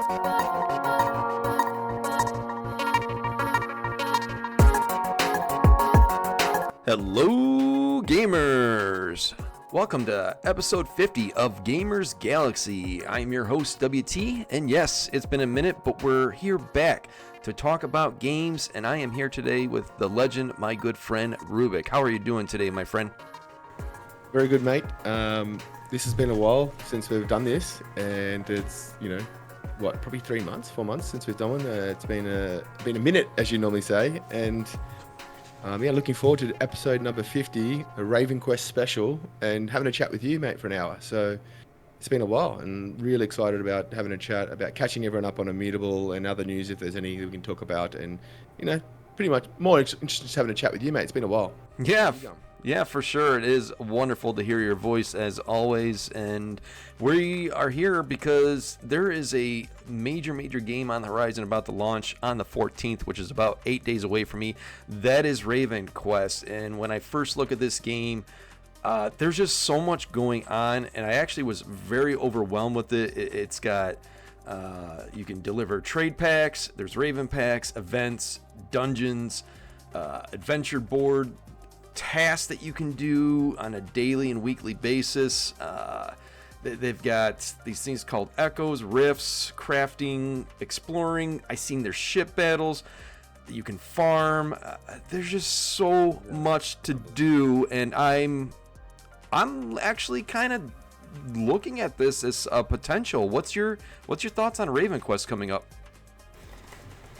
Hello, gamers! Welcome to episode 50 of Gamers Galaxy. I am your host, WT, and yes, it's been a minute, but we're here back to talk about games, and I am here today with the legend, my good friend, Rubick. How are you doing today, my friend? Very good, mate. This has been a while since we've done this, and it's, probably 4 months since we've done one. It's been a minute, as you normally say, and looking forward to episode number 50, a RavenQuest special, and having a chat with you, mate, for an hour. So it's been a while, and really excited about having a chat about catching everyone up on Immutable and other news, if there's any we can talk about, and pretty much more interested in having a chat with you, mate. It's been a while. Yeah, for sure. It is wonderful to hear your voice as always, and we are here because there is a major game on the horizon about to launch on the 14th, which is about 8 days away from me. That is RavenQuest, and when I first look at this game, there's just so much going on, and I actually was very overwhelmed with it. It's got, you can deliver trade packs, there's Raven packs, events, dungeons, adventure board, tasks that you can do on a daily and weekly basis. They've got these things called echoes, rifts, crafting, exploring. I seen their ship battles that you can farm. There's just so much to do, and I'm actually kind of looking at this as a potential. What's your thoughts on RavenQuest coming up?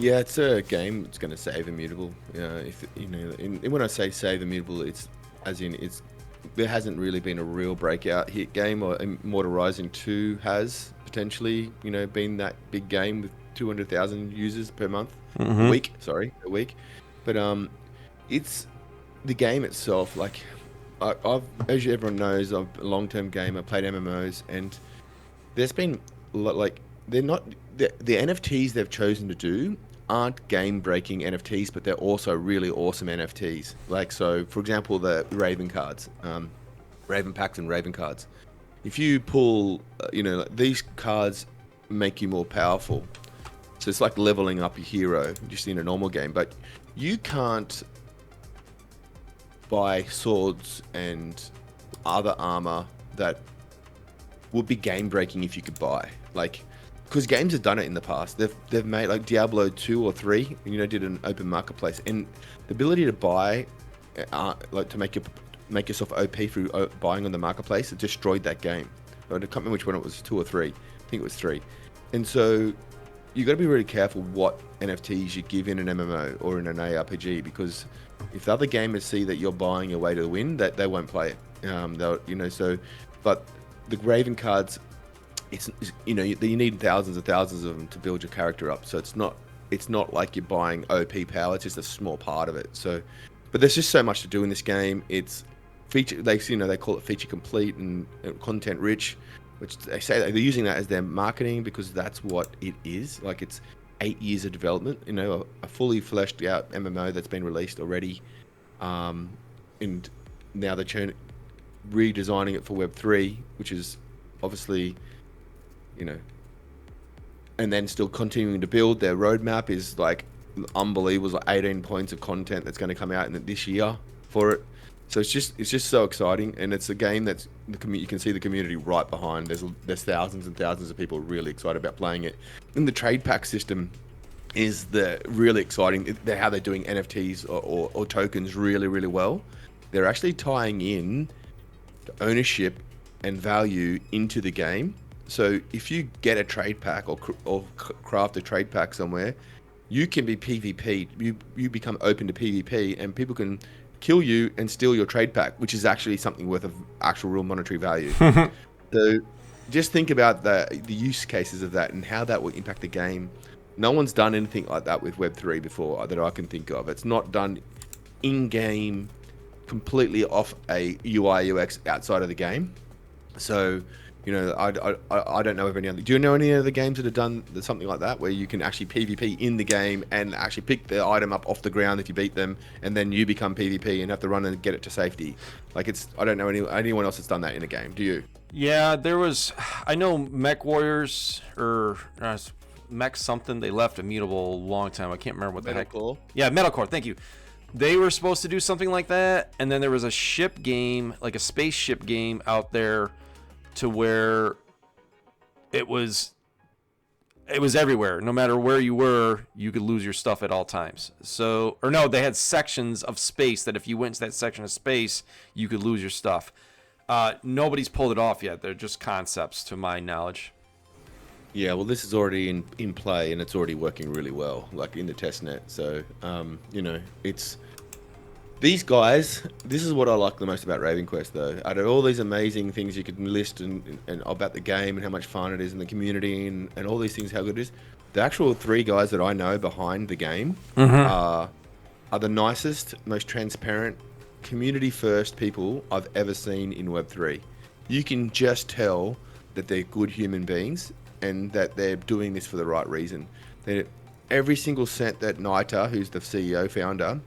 Yeah, it's a game that's going to save Immutable. When I say save Immutable, it's as in there hasn't really been a real breakout hit game, or Immortal Rising 2 has potentially, been that big game with 200,000 users per month, a week. But it's the game itself. Like I've, as everyone knows, I'm a long-term gamer, played MMOs, and there's been they're not the NFTs they've chosen to do aren't game-breaking NFTs, but they're also really awesome NFTs. Like, so, for example, the Raven cards, Raven packs and Raven cards. If you pull, these cards make you more powerful. So it's like leveling up your hero just in a normal game. But you can't buy swords and other armor that would be game-breaking if you could buy. Because games have done it in the past. They've made, like Diablo 2 or 3, did an open marketplace, and the ability to buy, to make yourself OP through buying on the marketplace, it destroyed that game. I can't remember which one it was, 2 or 3. I think it was 3. And so you got to be really careful what NFTs you give in an MMO or in an ARPG, because if the other gamers see that you're buying your way to the win, that they won't play it. But the Raven cards, you need thousands and thousands of them to build your character up. So it's not like you're buying OP power. It's just a small part of it. So, but there's just so much to do in this game. It's feature. They call it feature complete and content rich, which they say they're using that as their marketing, because that's what it is. Like, it's 8 years of development. A fully fleshed out MMO that's been released already, and now they're redesigning it for Web3, which is obviously, and then still continuing to build. Their roadmap is like unbelievable, like 18 points of content that's going to come out this year for it. So it's just so exciting, and it's a game that's you can see the community right behind. There's thousands and thousands of people really excited about playing it. And the trade pack system is really exciting. How they're doing NFTs or tokens really, really well. They're actually tying in the ownership and value into the game. So if you get a trade pack or craft a trade pack somewhere, you can be PvP. You become open to PvP, and people can kill you and steal your trade pack, which is actually something worth of actual real monetary value. So just think about the use cases of that and how that will impact the game. No one's done anything like that with Web3 before that I can think of. It's not done in-game, completely off a UI UX outside of the game. So I don't know of any other. Do you know any other games that have done something like that, where you can actually PvP in the game and actually pick the item up off the ground if you beat them, and then you become PvP and have to run and get it to safety? I don't know anyone else that's done that in a game. Do you? Yeah, I know Mech Warriors, or Mech something. They left Immutable a long time. I can't remember what the heck. Metalcore. Yeah, Metalcore. Thank you. They were supposed to do something like that, and then there was a ship game, like a spaceship game out there, to where it was everywhere. No matter where you were, you could lose your stuff at all times. So, or no, they had sections of space that if you went to that section of space, you could lose your stuff. Nobody's pulled it off yet. They're just concepts, to my knowledge. Yeah, well, this is already in play, and it's already working really well, like in the test net. So, it's these guys. This is what I like the most about RavenQuest, though. Out of all these amazing things you can list and about the game and how much fun it is in the community and all these things, how good it is, the actual 3 guys that I know behind the game are the nicest, most transparent, community-first people I've ever seen in Web3. You can just tell that they're good human beings and that they're doing this for the right reason. Every single cent that Naita, who's the CEO founder,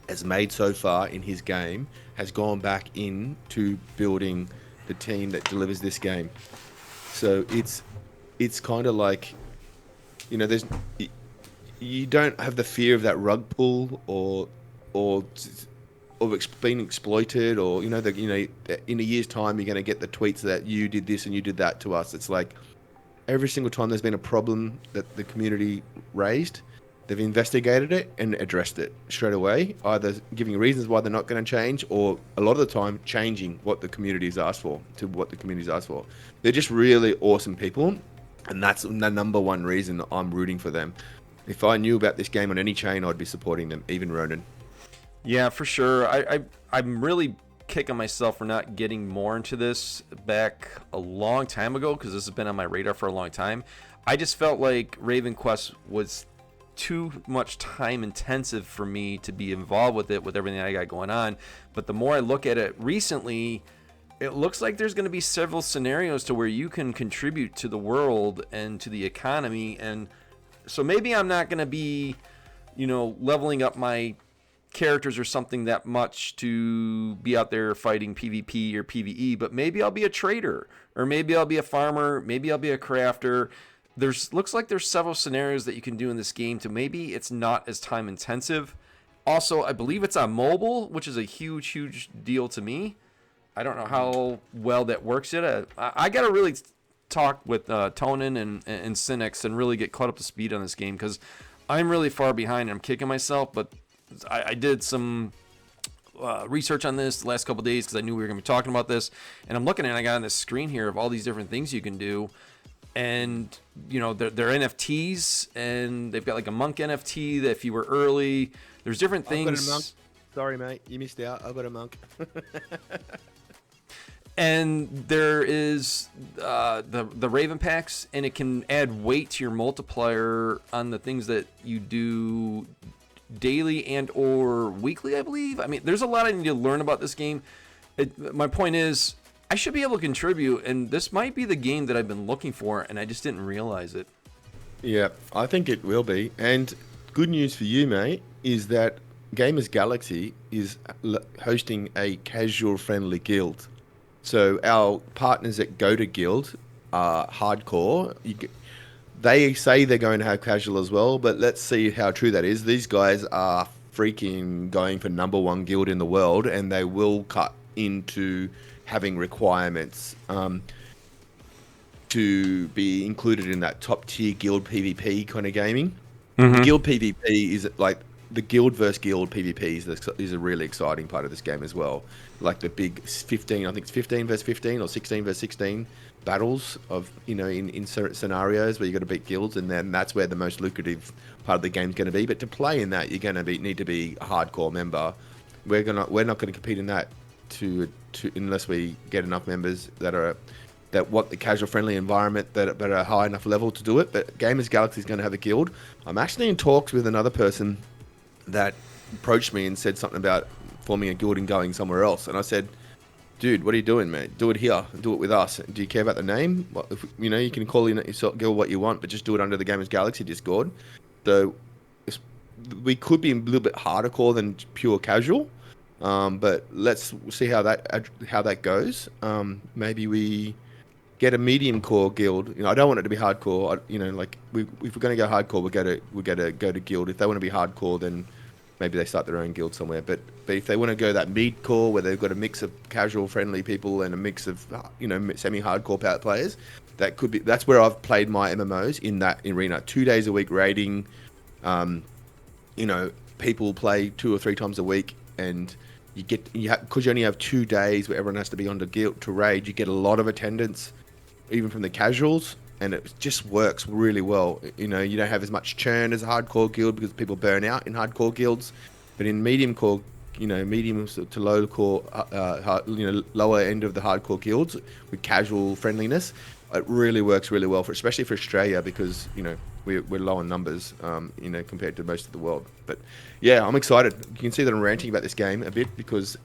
has made so far in his game has gone back into building the team that delivers this game. So it's kind of like, you don't have the fear of that rug pull or being exploited, or in a year's time you're going to get the tweets that you did this and you did that to us. It's like every single time there's been a problem that the community raised, they've investigated it and addressed it straight away, either giving reasons why they're not going to change, or a lot of the time changing what the community's asked for to what the community's asked for. They're just really awesome people, and that's the number one reason I'm rooting for them. If I knew about this game on any chain, I'd be supporting them, even Ronan. Yeah, for sure. I'm really kicking myself for not getting more into this back a long time ago, because this has been on my radar for a long time. I just felt like RavenQuest was too much time intensive for me to be involved with it, with everything I got going on. But the more I look at it recently, it looks like there's going to be several scenarios to where you can contribute to the world and to the economy. And so maybe I'm not going to be, leveling up my characters or something that much to be out there fighting PvP or PvE, but maybe I'll be a trader, or maybe I'll be a farmer, maybe I'll be a crafter. Looks like there's several scenarios that you can do in this game to maybe it's not as time intensive. Also, I believe it's on mobile, which is a huge deal to me. I don't know how well that works yet. I got to really talk with Tonin and Cynics and really get caught up to speed on this game, because I'm really far behind and I'm kicking myself. But I did some research on this the last couple of days because I knew we were going to be talking about this. And I'm looking at it, I got on this screen here of all these different things you can do. And, they're NFTs, and they've got like a monk NFT that if you were early, there's different things. I've got a monk. Sorry, mate. You missed out. I've got a monk. And there is the Raven packs, and it can add weight to your multiplier on the things that you do daily and or weekly, I believe. I mean, there's a lot I need to learn about this game. My point is, I should be able to contribute, and this might be the game that I've been looking for, and I just didn't realize it. Yeah, I think it will be. And good news for you, mate, is that Gamers Galaxy is hosting a casual-friendly guild. So our partners at Go to Guild are hardcore. They say they're going to have casual as well, but let's see how true that is. These guys are freaking going for #1 guild in the world, and they will cut into having requirements to be included in that top tier guild PvP kind of gaming. Mm-hmm. Guild PvP is like the guild versus guild PvP is a really exciting part of this game as well. Like the big 15, I think it's 15 versus 15 or 16 versus 16 battles of, in certain scenarios where you got to beat guilds, and then that's where the most lucrative part of the game's going to be. But to play in that, you're going to need to be a hardcore member. We're not going to compete in that unless we get enough members that want the casual friendly environment that are a high enough level to do it. But Gamers Galaxy is going to have a guild. I'm actually in talks with another person that approached me and said something about forming a guild and going somewhere else, and I said, dude, what are you doing, mate? Do it here. Do it with us. Do you care about the name? Well, you can call in yourself guild what you want, but just do it under the Gamers Galaxy Discord. So we could be a little bit harder core than pure casual, but let's see how that goes. Maybe we get a medium core guild. I don't want it to be hardcore. Like if we're going to go hardcore, we got to go to guild. If they want to be hardcore, then maybe they start their own guild somewhere. But if they want to go that mid core where they've got a mix of casual friendly people and a mix of semi hardcore players, that's where I've played my MMOs, in that arena. 2 days a week raiding. People play 2 or 3 times a week, and because you only have 2 days where everyone has to be on the guild to raid, you get a lot of attendance, even from the casuals, and it just works really well. You don't have as much churn as a hardcore guild because people burn out in hardcore guilds, but in medium core, medium to low core, lower end of the hardcore guilds with casual friendliness, it really works really well especially for Australia, because we're low on numbers, compared to most of the world. But yeah, I'm excited. You can see that I'm ranting about this game a bit because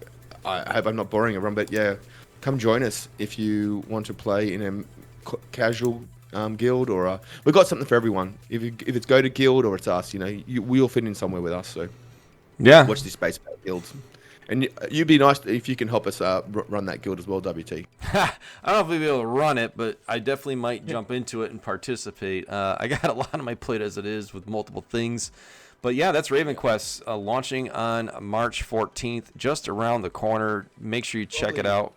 I hope I'm not boring everyone. But yeah, come join us if you want to play in a casual guild, or we've got something for everyone. If it's go to guild or it's us, we'll fit in somewhere with us. So yeah, watch this space about guilds. And you'd be nice if you can help us run that guild as well, WT. I don't know if we'll be able to run it, but I definitely might jump into it and participate. I got a lot on my plate as it is with multiple things. But yeah, that's RavenQuest launching on March 14th, just around the corner. Make sure you check it out.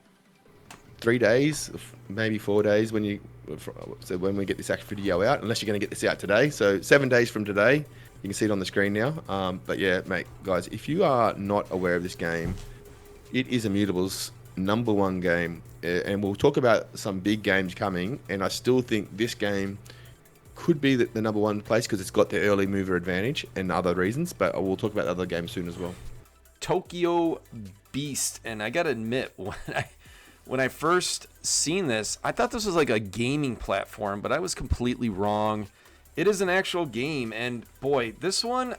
3 days, maybe 4 days when we get this actual video out, unless you're going to get this out today. So 7 days from today. You can see it on the screen now. But yeah, mate, guys, if you are not aware of this game, it is Immutable's #1 game. And we'll talk about some big games coming. And I still think this game could be the #1 place because it's got the early mover advantage and other reasons. But we'll talk about other games soon as well. Tokyo Beast. And I got to admit, when I first seen this, I thought this was like a gaming platform, but I was completely wrong. It is an actual game, and boy, this one,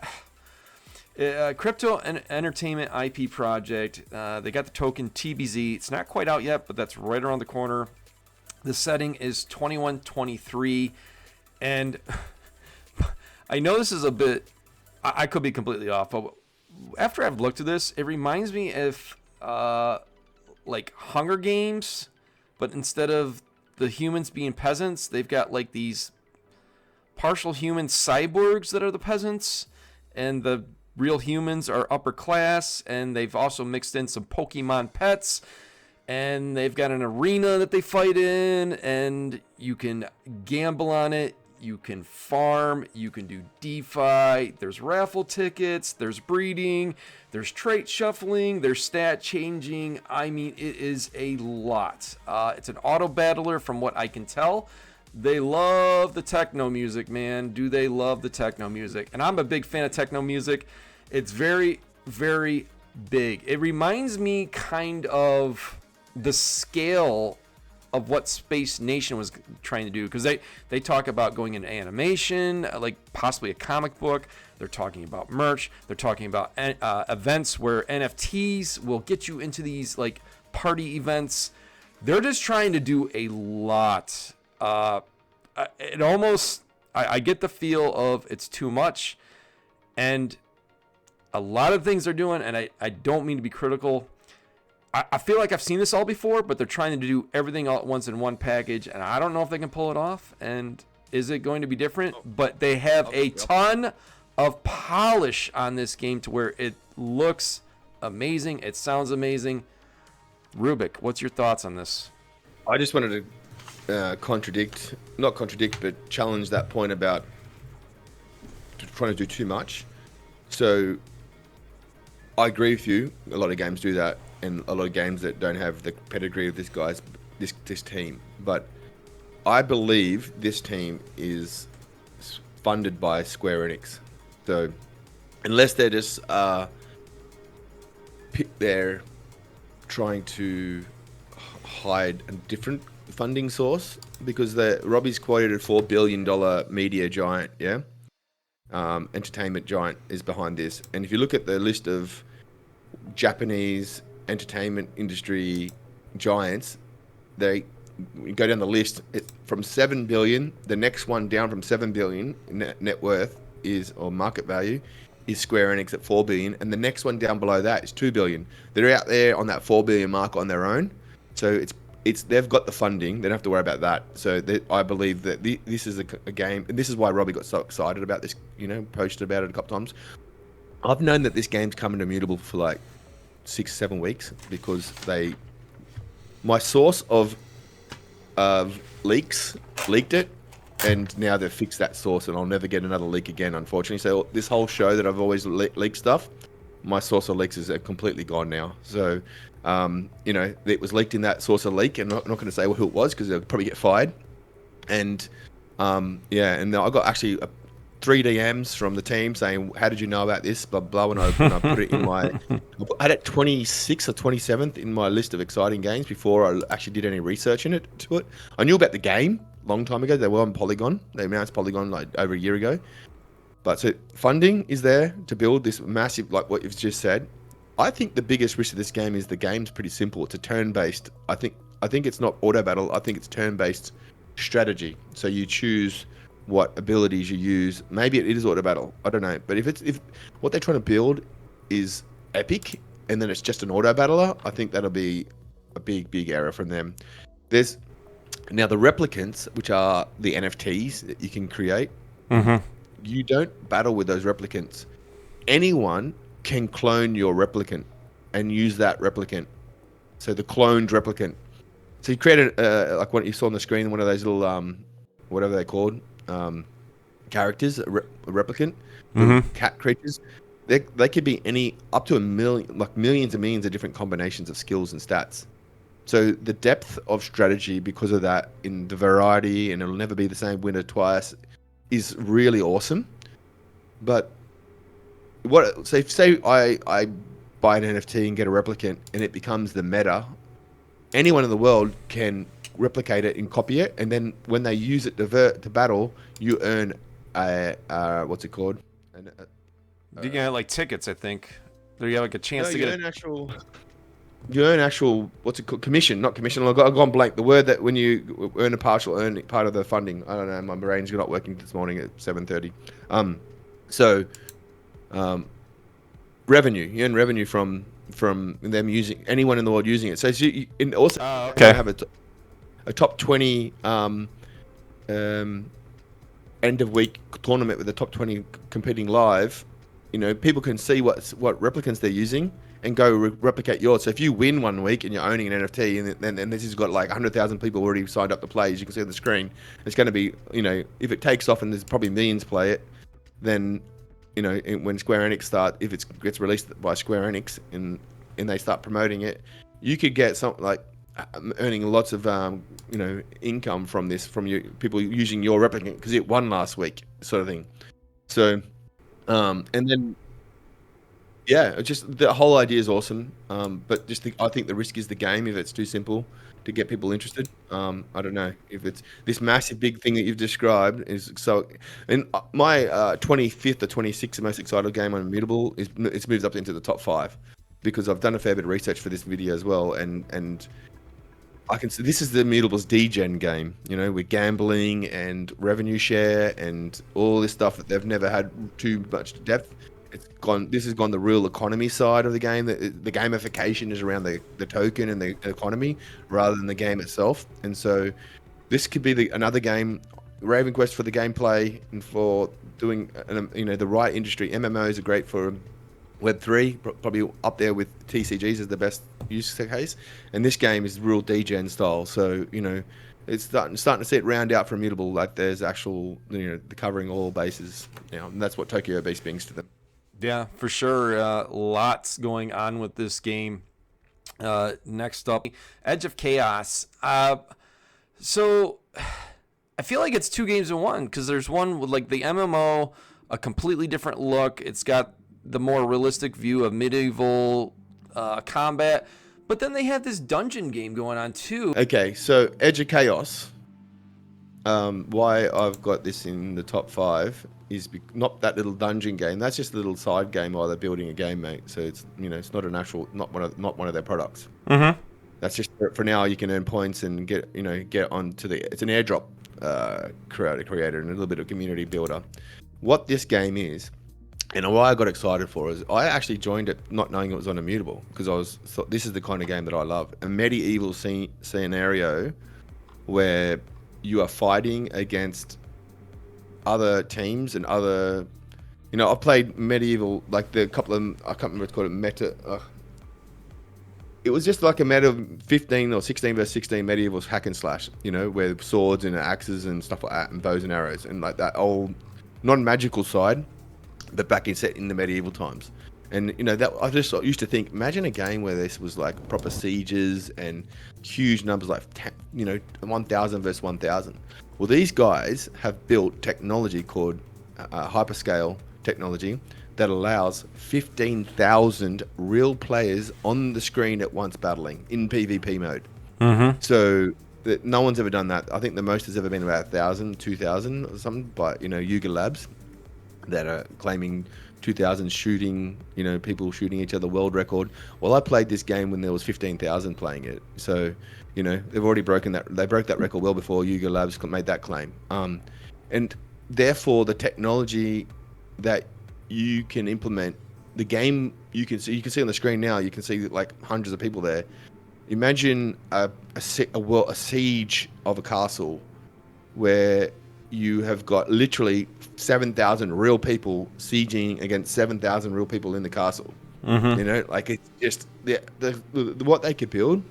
Crypto Entertainment IP project, they got the token TBZ. It's not quite out yet, but that's right around the corner. The setting is 2123, and I know this is a bit, I could be completely off, but after I've looked at this, it reminds me of like Hunger Games, but instead of the humans being peasants, they've got like these partial human cyborgs that are the peasants, and the real humans are upper class, and they've also mixed in some Pokemon pets, and they've got an arena that they fight in, and you can gamble on it, you can farm, you can do DeFi, there's raffle tickets, there's breeding, there's trait shuffling, there's stat changing. I mean, it is a lot. It's an auto battler from what I can tell. They love the techno music, man. Do they love the techno music? And I'm a big fan of techno music. It's very, very big. It reminds me kind of the scale of what Space Nation was trying to do, because they talk about going into animation, like possibly a comic book. They're talking about merch. They're talking about events where NFTs will get you into these like party events. They're just trying to do a lot. It almost, I get the feel of it's too much, and a lot of things they're doing, and I don't mean to be critical. I feel like I've seen this all before, but they're trying to do everything all at once in one package, and I don't know if they can pull it off, and is it going to be different? But they have a ton of polish on this game to where it looks amazing, it sounds amazing. Rubick, what's your thoughts on this? I just wanted to not contradict, but challenge that point about trying to do too much. So I agree with you. A lot of games do that, and a lot of games that don't have the pedigree of this team. But I believe this team is funded by Square Enix. So unless they're just they're trying to hide a different funding source, because Robbie's quoted a $4 billion media giant, entertainment giant is behind this. And if you look at the list of Japanese entertainment industry giants, you go down the list from 7 billion. The next one down from 7 billion net worth or market value is Square Enix at 4 billion, and the next one down below that is 2 billion. They're out there on that 4 billion mark on their own. So they've got the funding. They don't have to worry about that. So I believe that this is a game, and this is why Robbie got so excited about this. Posted about it a couple times. I've known that this game's coming to Immutable for like 6-7 weeks because my source of leaks leaked it, and now they've fixed that source, and I'll never get another leak again, unfortunately. So this whole show that I've always leaked stuff, my source of leaks is completely gone now. So, it was leaked in that source of leak, and I'm not going to say who it was because they'll probably get fired. And and I got actually 3 DMs from the team saying, "How did you know about this?" Blah blah. When I put it in I had it 26th or 27th in my list of exciting games before I actually did any research to it. I knew about the game a long time ago. They were on Polygon. They announced Polygon like over a year ago. But so funding is there to build this massive, like what you've just said. I think the biggest risk of this game is the game's pretty simple. It's a turn-based. I think it's not auto battle. I think it's turn-based strategy. So you choose what abilities you use. Maybe it is auto battle. I don't know. But if what they're trying to build is epic, and then it's just an auto battler, I think that'll be a big error from them. There's now the replicants, which are the NFTs that you can create. Mm-hmm. You don't battle with those replicants. Anyone can clone your replicant and use that replicant. So the cloned replicant. So you created like what you saw on the screen, one of those little whatever they're called, characters, a replicant, cat creatures. They could be up to a million, like millions and millions of different combinations of skills and stats. So the depth of strategy because of that, in the variety, and it'll never be the same winner twice, is really awesome. But say I buy an NFT and get a replicant and it becomes the meta, anyone in the world can replicate it and copy it, and then when they use it to battle, you earn what's it called? You get like tickets, I think. There you have like a chance to get You earn actual, what's it called? Commission, not commission. I've gone blank. The word that when you earn a partial part of the funding. I don't know. My brain's not working this morning at 7:30. Revenue. You earn revenue from them using, anyone in the world using it. So you also have a top 20 end of week tournament with the top 20 competing live. People can see what replicants they're using and go replicate yours. So if you win one week and you're owning an NFT, and this has got like 100,000 people already signed up to play, as you can see on the screen, it's going to be, if it takes off and there's probably millions play it, then, when Square Enix if it gets released by Square Enix and they start promoting it, you could get something like earning lots of, income from this, from people using your replicant because it won last week, sort of thing. So, and then, yeah, just the whole idea is awesome. But I think the risk is the game if it's too simple to get people interested. I don't know if it's this massive big thing that you've described is so. And my 25th or 26th most excited game on Immutable it's moved up into the top 5 because I've done a fair bit of research for this video as well, and I can see this is the Immutable's degen game. With gambling and revenue share and all this stuff that they've never had too much depth. This has gone the real economy side of the game. The gamification is around the token and the economy rather than the game itself. And so this could be another game, RavenQuest, for the gameplay and for doing the right industry. MMOs are great for Web3, probably up there with TCGs as the best use case. And this game is real degen style. So it's starting to see it round out for Immutable. Like there's actual the covering all bases. And that's what Tokyo Beast brings to them. Yeah, for sure. Lots going on with this game. Next up, Edge of Chaos. So I feel like it's 2 games in one because there's one with like the MMO, a completely different look. It's got the more realistic view of medieval combat, but then they have this dungeon game going on too. Okay, so Edge of Chaos. Why I've got this in the top 5 is not that little dungeon game. That's just a little side game while they're building a game, mate. So it's it's not an actual, not one of their products. Mm-hmm. That's just for now. You can earn points and get onto it's an airdrop creator and a little bit of community builder. What this game is And what I got excited for is I actually joined it not knowing it was on Immutable, because thought this is the kind of game that I love. A medieval scenario where you are fighting against other teams and other, I've played medieval, like the couple of, I can't remember what it's called, it was just like a meta of 15 or 16 versus 16 medieval hack and slash, where swords and axes and stuff like that and bows and arrows and like that old non-magical side, but back in the medieval times. And that I just used to think, imagine a game where this was like proper sieges and huge numbers, like 1,000 versus 1,000. Well, these guys have built technology called hyperscale technology that allows 15,000 real players on the screen at once battling in PvP mode. Mm-hmm. So no one's ever done that. I think the most has ever been about 1,000, 2,000 or something by Yuga Labs that are claiming 2,000 shooting, people shooting each other world record. Well, I played this game when there was 15,000 playing it. So, they've already broken that. They broke that record well before Yuga Labs made that claim. And therefore, the technology that you can implement, the game you can see on the screen now. You can see like hundreds of people there. Imagine a siege of a castle where you have got literally 7,000 real people sieging against 7,000 real people in the castle. Mm-hmm. Like it's just what they could build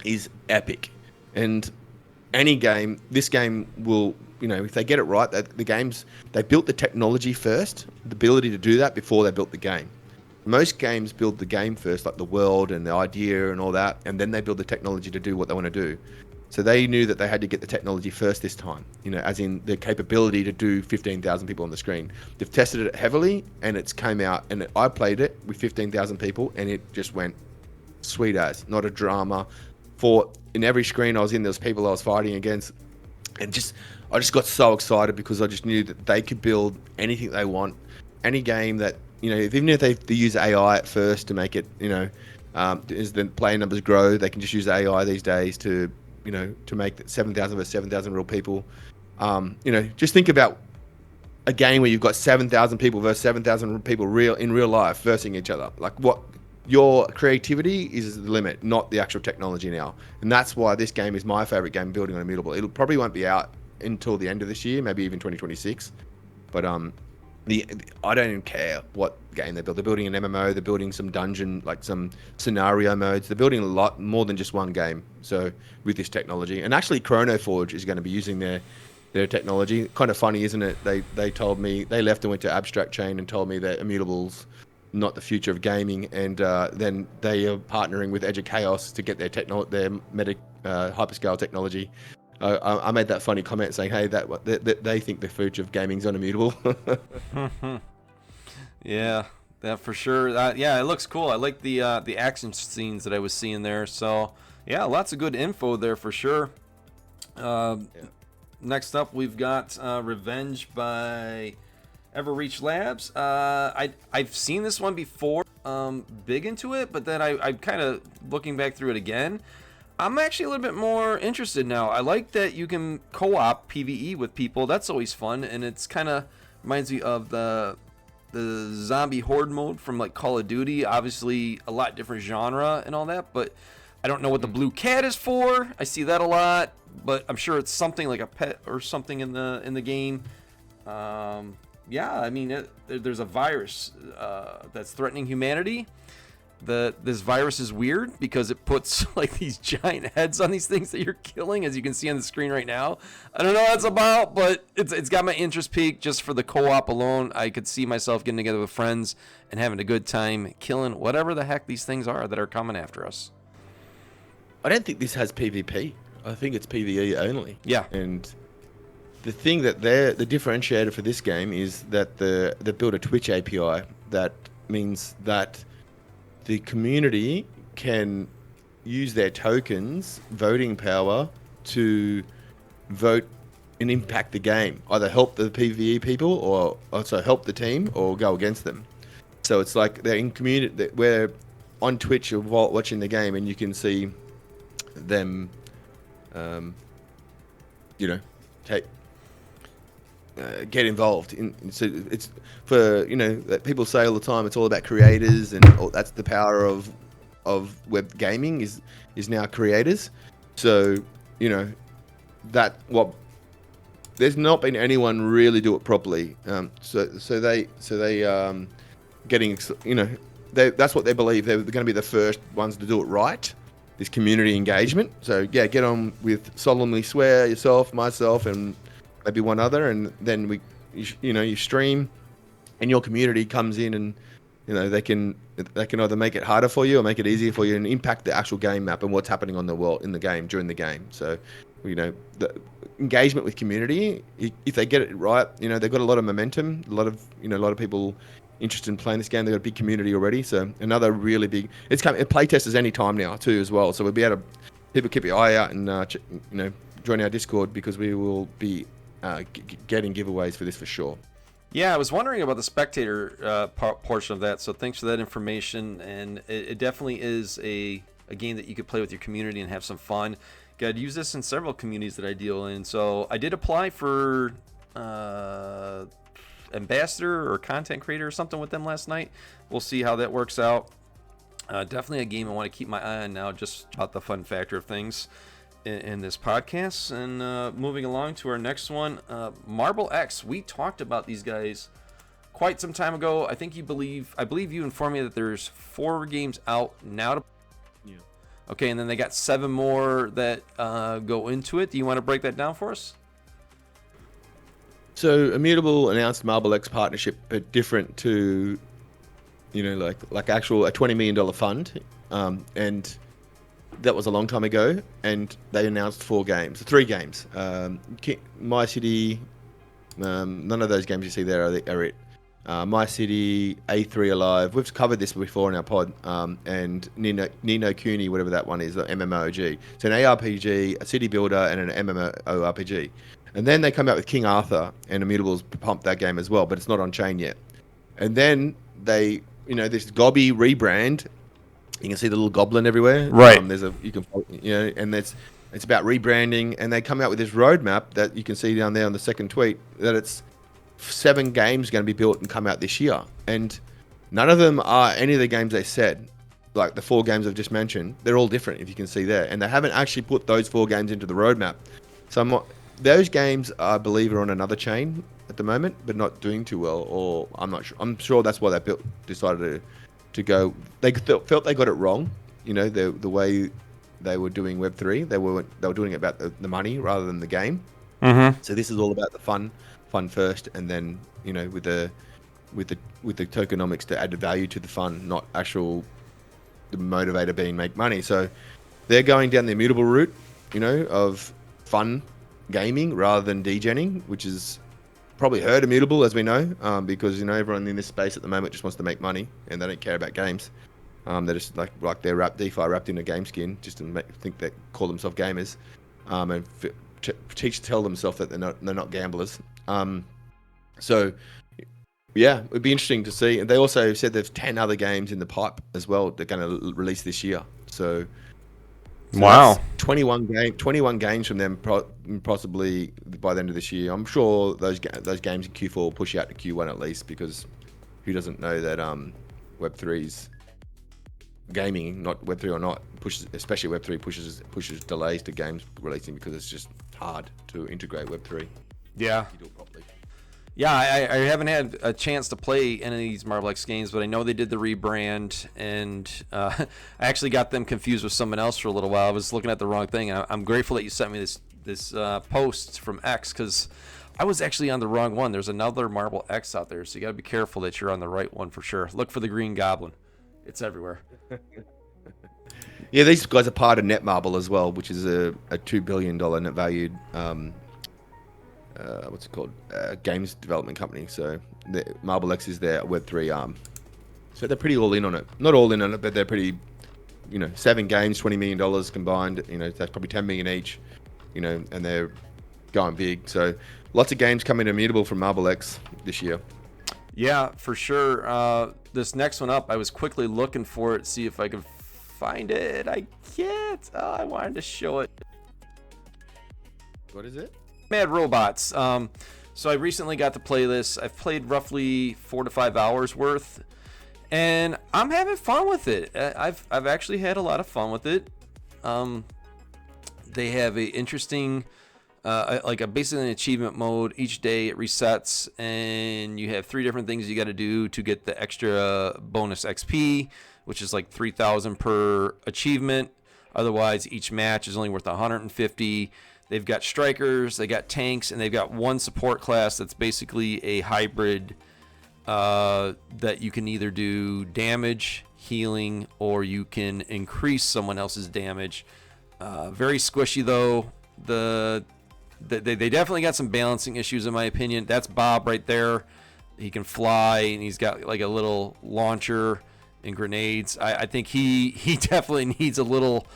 is epic. And this game will, if they get it right, they built the technology first, the ability to do that before they built the game. Most games build the game first, like the world and the idea and all that, and then they build the technology to do what they want to do. So they knew that they had to get the technology first this time, as in the capability to do 15,000 people on the screen. They've tested it heavily, and it's came out, and I played it with 15,000 people, and it just went sweet as, not a drama. In every screen I was in, there was people I was fighting against, and I just got so excited because I just knew that they could build anything they want, any game that, even if they use AI at first to make it, as the player numbers grow, they can just use AI these days to make 7,000 versus 7,000 real people. Just think about a game where you've got 7,000 people versus 7,000 people in real life versing each other. Like, what your creativity is the limit, not the actual technology now. And that's why this game is my favorite game building on Immutable. It probably won't be out until the end of this year, maybe even 2026. But I don't even care what game they build. They're building an MMO. They're building some dungeon, like some scenario modes. They're building a lot more than just one game. So with this technology, and actually Chrono Forge is going to be using their technology. Kind of funny, isn't it? They told me they left and went to Abstract Chain and told me that Immutable's not the future of gaming, and then they are partnering with Edge of Chaos to get their hyperscale technology. I made that funny comment saying, "Hey, that they think the future of gaming's on Immutable." Yeah, that for sure. Yeah, it looks cool. I like the action scenes that I was seeing there. So yeah, lots of good info there for sure. Next up, we've got Revenge by Everreach Labs. I've seen this one before, big into it, but then I'm kind of looking back through it again. I'm actually a little bit more interested now. I like that you can co-op PvE with people. That's always fun, and it's kind of reminds me of the zombie horde mode from like Call of Duty. Obviously, a lot different genre and all that, but I don't know what the blue cat is for. I see that a lot, but I'm sure it's something like a pet or something in the game. Yeah, I mean, there's a virus that's threatening humanity. This virus is weird because it puts like these giant heads on these things that you're killing, as you can see on the screen right now. I don't know what that's about, but it's got my interest peaked just for the co-op alone. I could see myself getting together with friends and having a good time killing whatever the heck these things are that are coming after us. I don't think this has PvP. I think it's PvE only. Yeah. And the thing that the differentiator for this game is that they built a Twitch API that means that the community can use their tokens, voting power, to vote and impact the game. Either help the PvE people or also help the team or go against them. So it's like they're in community, we're on Twitch while watching the game, and you can see them, get involved. So it's for that people say all the time. It's all about creators, and that's the power of web gaming is now creators. So that what there's not been anyone really do it properly. So they getting that's what they believe. They're going to be the first ones to do it right. This community engagement. So yeah, get on with Solemnly Swear, yourself, myself, and maybe one other, and then you stream, and your community comes in, and they can either make it harder for you or make it easier for you, and impact the actual game map and what's happening on the world in the game during the game. So the engagement with community, if they get it right, they've got a lot of momentum, a lot of people interested in playing this game. They've got a big community already. So another really big, it's coming. Playtesters any time now too as well. So we'll be able to people keep your eye out and join our Discord, because we will be getting giveaways for this for sure. Yeah, I was wondering about the spectator portion of that. So thanks for that information. And it definitely is a game that you could play with your community and have some fun. Got to use this in several communities that I deal in. So I did apply for ambassador or content creator or something with them last night. We'll see how that works out. Definitely a game I want to keep my eye on now, just about the fun factor of things in this podcast. And moving along to our next one, Marble X. We talked about these guys quite some time ago. I believe you informed me that there's 4 games out now. Yeah. Okay, and then they got 7 more that go into it. Do you want to break that down for us? So Immutable announced Marble X partnership, but different to, like actual a $20 million fund, and that was a long time ago. And they announced 3 games. My City, none of those games you see there are it. My City, A3 Alive. We've covered this before in our pod. And Nino Kuni, whatever that one is, the MMORPG. It's an ARPG, a city builder, and an MMORPG. And then they come out with King Arthur, and Immutable's pumped that game as well, but it's not on chain yet. And then they, this Gobby rebrand. You can see the little goblin everywhere. Right. And it's about rebranding, and they come out with this roadmap that you can see down there on the second tweet, that it's 7 games going to be built and come out this year. And none of them are any of the games they said. Like the 4 games I've just mentioned, they're all different, if you can see there. And they haven't actually put those 4 games into the roadmap. So those games, I believe, are on another chain at the moment, but not doing too well. Or I'm not sure. I'm sure that's why they decided to go. They felt they got it wrong. The way they were doing Web3, they were doing it about the money rather than the game. Mm-hmm. So this is all about the fun first, and then with the tokenomics to add the value to the fun, not the motivator being make money. So they're going down the Immutable route, of fun gaming rather than degenning, which is probably hurt Immutable, as we know, because everyone in this space at the moment just wants to make money, and they don't care about games. They're just like they're DeFi wrapped in a game skin, just to think they call themselves gamers, and tell themselves that they're not gamblers. So yeah, it'd be interesting to see. And they also said there's 10 other games in the pipe as well they're going to release this year. So wow, 21 games from them, possibly by the end of this year. I'm sure those games in Q4 will push out to Q1 at least, because who doesn't know that Web3's gaming, not Web3 or not, especially Web3 pushes delays to games releasing, because it's just hard to integrate Web3. Yeah. You do it properly. Yeah, I haven't had a chance to play any of these Marble X games, but I know they did the rebrand, and I actually got them confused with someone else for a little while. I was looking at the wrong thing. I'm grateful that you sent me this post from X, because I was actually on the wrong one. There's another Marble X out there, so you got to be careful that you're on the right one for sure. Look for the green goblin. It's everywhere. Yeah, these guys are part of Netmarble as well, which is a $2 billion net valued what's it called? Games development company. So Marble X is their Web3 arm. So they're pretty all in on it. Not all in on it, but they're pretty, 7 games, $20 million combined. That's probably 10 million each. And they're going big. So lots of games coming Immutable from Marble X this year. Yeah, for sure. This next one up, I was quickly looking for it, see if I could find it. I can't. Oh, I wanted to show it. What is it? Mad Robots. So I recently got to play this. I've played roughly 4 to 5 hours worth, and I'm having fun with it. I've actually had a lot of fun with it. They have a interesting, basically an achievement mode. Each day it resets, and you have 3 different things you got to do to get the extra bonus XP, which is like 3,000 per achievement. Otherwise, each match is only worth 150. They've got strikers, they got tanks, and they've got one support class that's basically a hybrid that you can either do damage, healing, or you can increase someone else's damage. Very squishy though. They definitely got some balancing issues in my opinion. That's Bob right there. He can fly, and he's got like a little launcher and grenades. I think he definitely needs a little.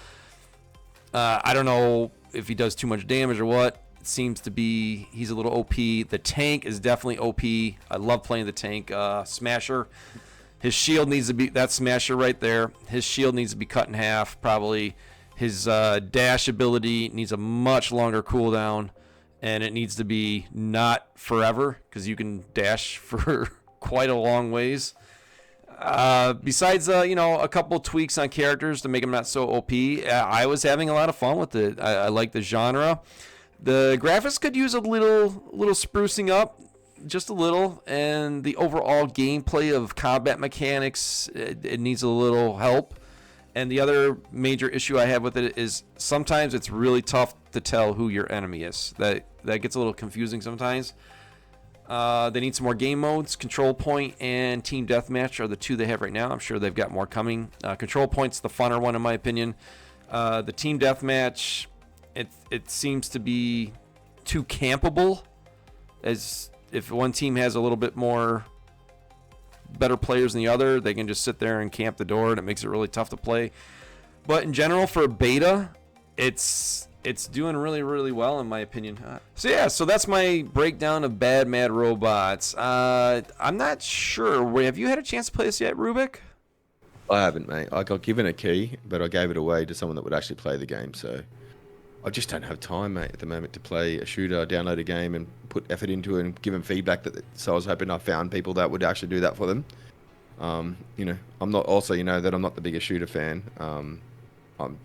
I don't know if he does too much damage or what. It seems to be he's a little OP. The tank is definitely OP. I love playing the tank. Smasher. His shield needs to be, that Smasher right there. His shield needs to be cut in half probably. His dash ability needs a much longer cooldown, and it needs to be not forever because you can dash for quite a long ways. Besides, a couple tweaks on characters to make them not so OP, I was having a lot of fun with it. I like the genre. The graphics could use a little sprucing up, just a little, and the overall gameplay of combat mechanics, it needs a little help. And the other major issue I have with it is sometimes it's really tough to tell who your enemy is. That gets a little confusing sometimes. They need some more game modes. Control Point and Team Deathmatch are the 2 they have right now. I'm sure they've got more coming. Control Point's the funner one in my opinion. The Team Deathmatch, it seems to be too campable. As if one team has a little bit more better players than the other, they can just sit there and camp the door, and it makes it really tough to play. But in general, for a beta, it's doing really, really well in my opinion. So that's my breakdown of Bad Mad Robots. I'm not sure. Have you had a chance to play this yet, Rubick? I haven't, mate. I got given a key, but I gave it away to someone that would actually play the game. So I just don't have time, mate, at the moment to play a shooter, download a game, and put effort into it and give them feedback. So I was hoping I found people that would actually do that for them. I'm not also, that I'm not the biggest shooter fan.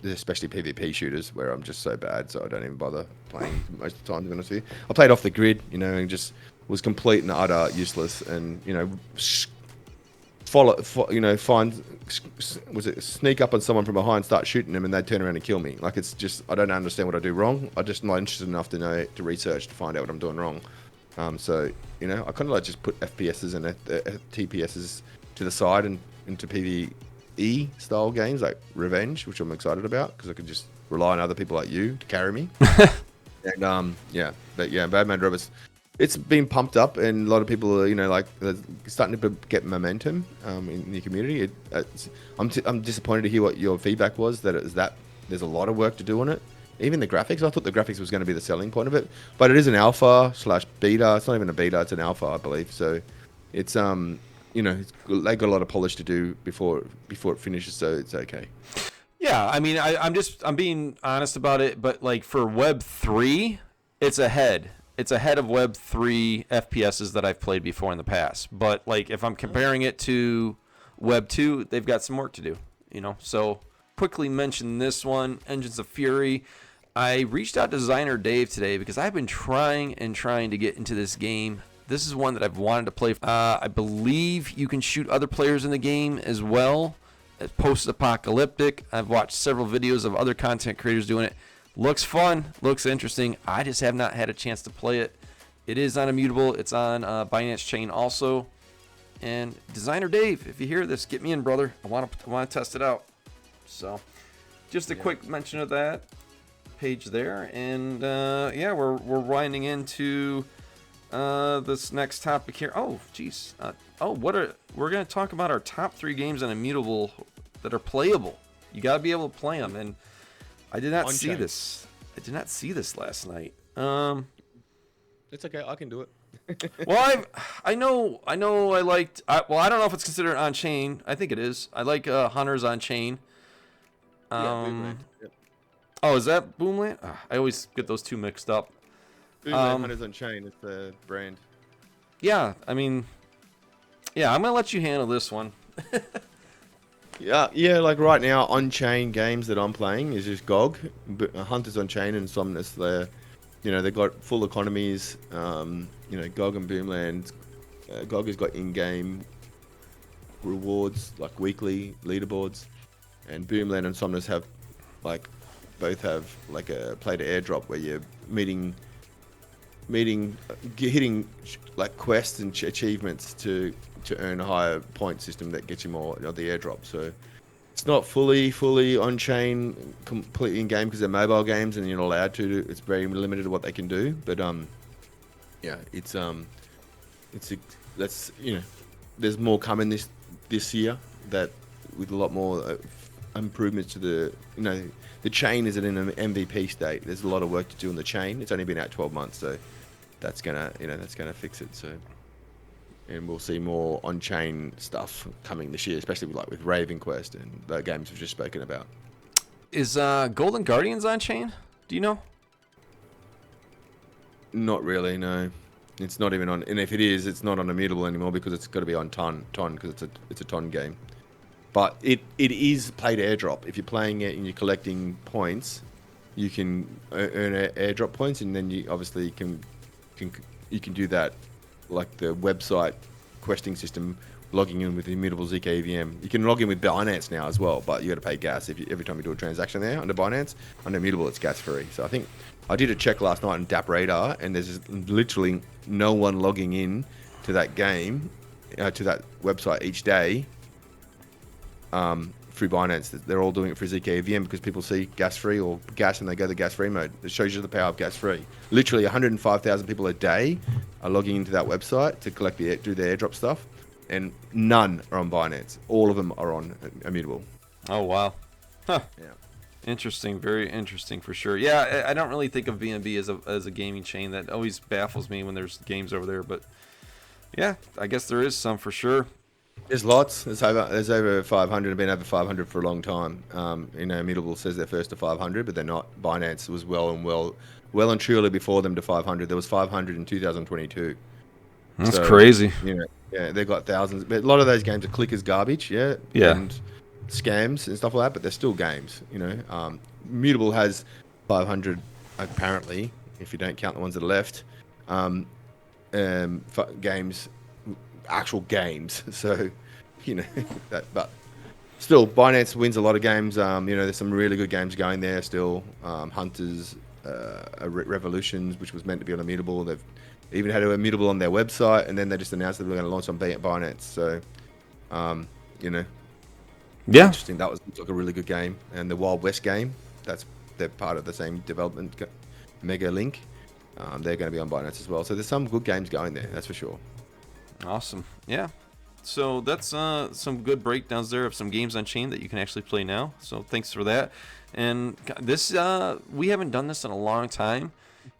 Especially PvP shooters, where I'm just so bad, so I don't even bother playing most of the time, to be honest with you. I played off the grid, and just was complete and utter useless, and sneak up on someone from behind, start shooting them, and they turn around and kill me. Like, it's just, I don't understand what I do wrong. I'm just not interested enough to know, to research, to find out what I'm doing wrong. I kind of like just put FPSs and TPSs to the side and into PvE style games like Revenge, which I'm excited about because I could just rely on other people like you to carry me. And Bad Mad Robots, it's been pumped up, and a lot of people are, starting to get momentum in the community. I'm disappointed to hear what your feedback was, that there's a lot of work to do on it. Even the graphics, I thought the graphics was going to be the selling point of it, but it is an alpha/beta. It's not even a beta; it's an alpha, I believe. So it's they got a lot of polish to do before it finishes, so it's okay. Yeah, I mean, I'm being honest about it, but like for Web 3, it's ahead. It's ahead of Web 3 FPSs that I've played before in the past. But like if I'm comparing it to Web 2, they've got some work to do, So quickly mention this one, Engines of Fury. I reached out to designer Dave today because I've been trying to get into this game. This is one that I've wanted to play. I believe you can shoot other players in the game as well. It's post-apocalyptic. I've watched several videos of other content creators doing it. Looks fun. Looks interesting. I just have not had a chance to play it. It is on Immutable. It's on Binance Chain also. And designer Dave, if you hear this, get me in, brother. I want to test it out. So, just a quick mention of that page there. And we're winding into this next topic here. Oh, geez. We're going to talk about our top 3 games on Immutable that are playable. You got to be able to play them, and I did not see this. I did not see this last night. It's okay. I can do it. Well, I know. I liked. I don't know if it's considered on chain. I think it is. I like Hunters on Chain. Boomland. Yep. Oh, is that Boomland? I always get those two mixed up. Boomland Hunters on Chain is the brand. Yeah, I mean, yeah, I'm gonna let you handle this one. Yeah, like right now, on-chain games that I'm playing is just GOG, Hunters on Chain and Somnus. They've got full economies. GOG and Boomland. GOG has got in-game rewards, like weekly leaderboards, and Boomland and Somnus have, both have like a play to airdrop where you're hitting like quests and achievements to earn a higher point system that gets you more of the airdrop. So it's not fully on chain, completely in game because they're mobile games and you're not allowed to. It's very limited to what they can do. But there's more coming this year that with a lot more improvements to the chain is in an MVP state. There's a lot of work to do on the chain. It's only been out 12 months, so that's gonna fix it. So, and we'll see more on-chain stuff coming this year, especially with RavenQuest and the games we've just spoken about. Is Golden Guardians on chain? Do you know? Not really, no. It's not even on, and if it is, it's not on Immutable anymore because it's got to be on Ton because it's a Ton game. But it is played airdrop. If you're playing it and you're collecting points, you can earn airdrop points, and then you obviously can do that like the website questing system, logging in with the Immutable ZK-EVM. You can log in with Binance now as well, but you got to pay gas every time you do a transaction there under Binance. Under Immutable, it's gas free. So I think I did a check last night on DAP Radar, and there's literally no one logging in to that game, to that website each day. Through Binance, they're all doing it for ZK-EVM because people see gas-free or gas and they go the gas-free mode. It shows you the power of gas-free. Literally 105,000 people a day are logging into that website to do the airdrop stuff, and none are on Binance. All of them are on Immutable. Oh, wow. Huh. Yeah. Interesting. Very interesting for sure. Yeah, I don't really think of BNB as a gaming chain. That always baffles me when there's games over there. But yeah, I guess there is some for sure. There's lots. There's over 500. Have been over 500 for a long time. Immutable says they're first to 500, but they're not. Binance was well and truly before them to 500. There was 500 in 2022. That's crazy. Yeah, they've got thousands. But a lot of those games are clickers garbage, yeah, and scams and stuff like that. But they're still games. Immutable has 500 apparently, if you don't count the ones that are left. Games. Actual games, so but still Binance wins a lot of games. There's some really good games going there still. Hunters, Revolutions, which was meant to be on Immutable, they've even had Immutable on their website, and then they just announced that they're going to launch on Binance. So interesting. That was like a really good game. And the Wild West game, they're part of the same development Mega Link. They're going to be on Binance as well. So there's some good games going there, that's for sure. Awesome. Yeah. So that's some good breakdowns there of some games on chain that you can actually play now. So thanks for that. And this we haven't done this in a long time,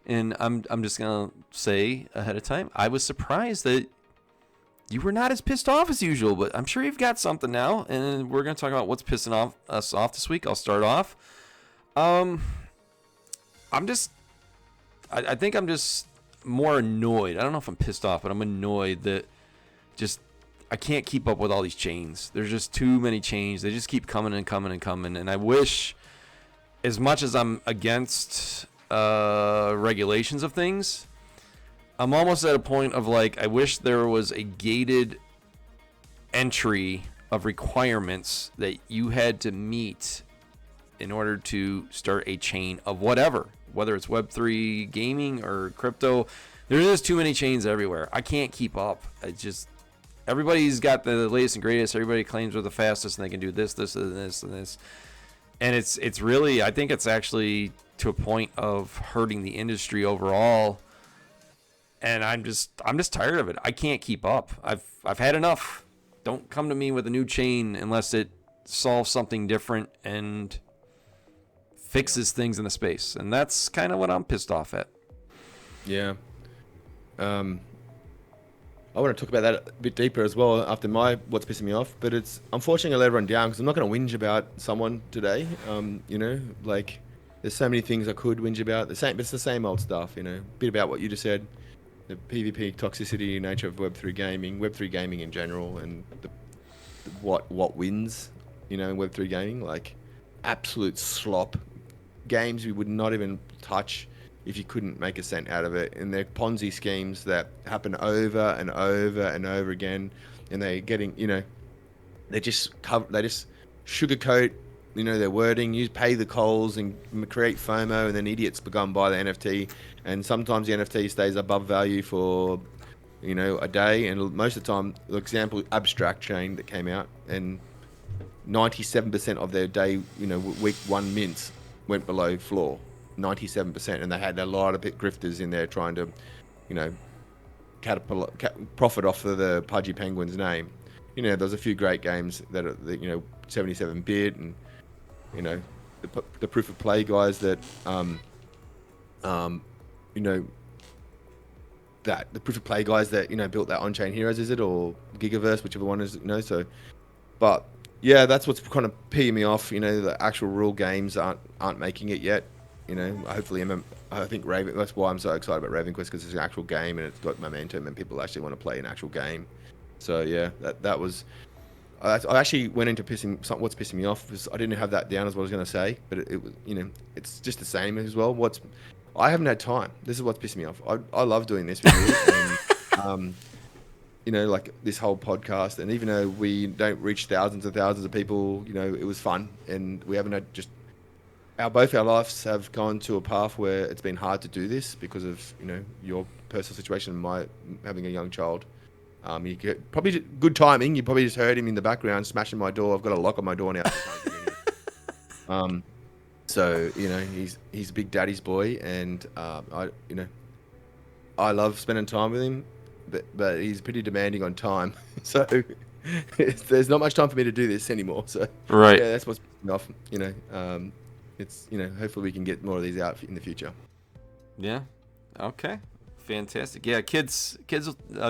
and I'm just gonna say ahead of time, I was surprised that you were not as pissed off as usual, but I'm sure you've got something now, and we're gonna talk about what's pissing us off this week. I'll start off. I think I'm just more annoyed. I don't know if I'm pissed off, but I'm annoyed that I can't keep up with all these chains. There's just too many chains. They just keep coming and coming and coming. And I wish, as much as I'm against regulations of things, I'm almost at a point of I wish there was a gated entry of requirements that you had to meet in order to start a chain of whatever. Whether it's Web3 gaming or crypto, there's just too many chains everywhere. I can't keep up. Everybody's got the latest and greatest. Everybody claims they're the fastest and they can do this, this, and this, and this. And it's really, I think it's actually to a point of hurting the industry overall. And I'm just tired of it. I can't keep up. I've had enough. Don't come to me with a new chain unless it solves something different and fixes things in the space, and that's kind of what I'm pissed off at. Yeah. I want to talk about that a bit deeper as well after what's pissing me off, but it's unfortunately I let everyone down because I'm not going to whinge about someone today. There's there's so many things I could whinge about. It's the same old stuff, you know. A bit about what you just said, the PvP toxicity nature of Web3 gaming, Web3 gaming in general, and what wins, you know, in Web3 gaming, like absolute slop. Games we would not even touch if you couldn't make a cent out of it, and they're Ponzi schemes that happen over and over and over again, and they're getting, you know, they just sugarcoat, you know, their wording, pay the calls and create FOMO, and then idiots become buy the NFT, and sometimes the NFT stays above value for, you know, a day, and most of the time, the example, Abstract Chain that came out, and 97% of their day, you know, week one mints went below floor, 97%, and they had a lot of grifters in there trying to, you know, profit off of the Pudgy Penguin's name. You know, there's a few great games that are, you know, 77-bit, and, you know, the proof of play guys that, you know, that the proof of play guys that, you know, built that On-Chain Heroes, is it, or Gigaverse, whichever one is, you know. So, but yeah, that's what's kind of peeing me off. You know, the actual real games aren't making it yet. You know, hopefully, I think that's why I'm so excited about RavenQuest, because it's an actual game and it's got momentum and people actually want to play an actual game. So yeah, that was. I actually went into what's pissing me off, because I didn't have that down as what I was going to say, but it was, you know, it's just the same as well. I haven't had time. This is what's pissing me off. I love doing this with you, and you know, like this whole podcast, and even though we don't reach thousands and thousands of people, you know, it was fun, and we haven't had both our lives have gone to a path where it's been hard to do this because of, you know, your personal situation and my having a young child. You get probably good timing. You probably just heard him in the background smashing my door. I've got a lock on my door now. So, you know, he's a big daddy's boy, and I love spending time with him, but he's pretty demanding on time. So there's not much time for me to do this anymore. So right, yeah, that's what's pissing me off. You know, it's, you know, hopefully we can get more of these out in the future. Yeah. Okay. Fantastic. Yeah, kids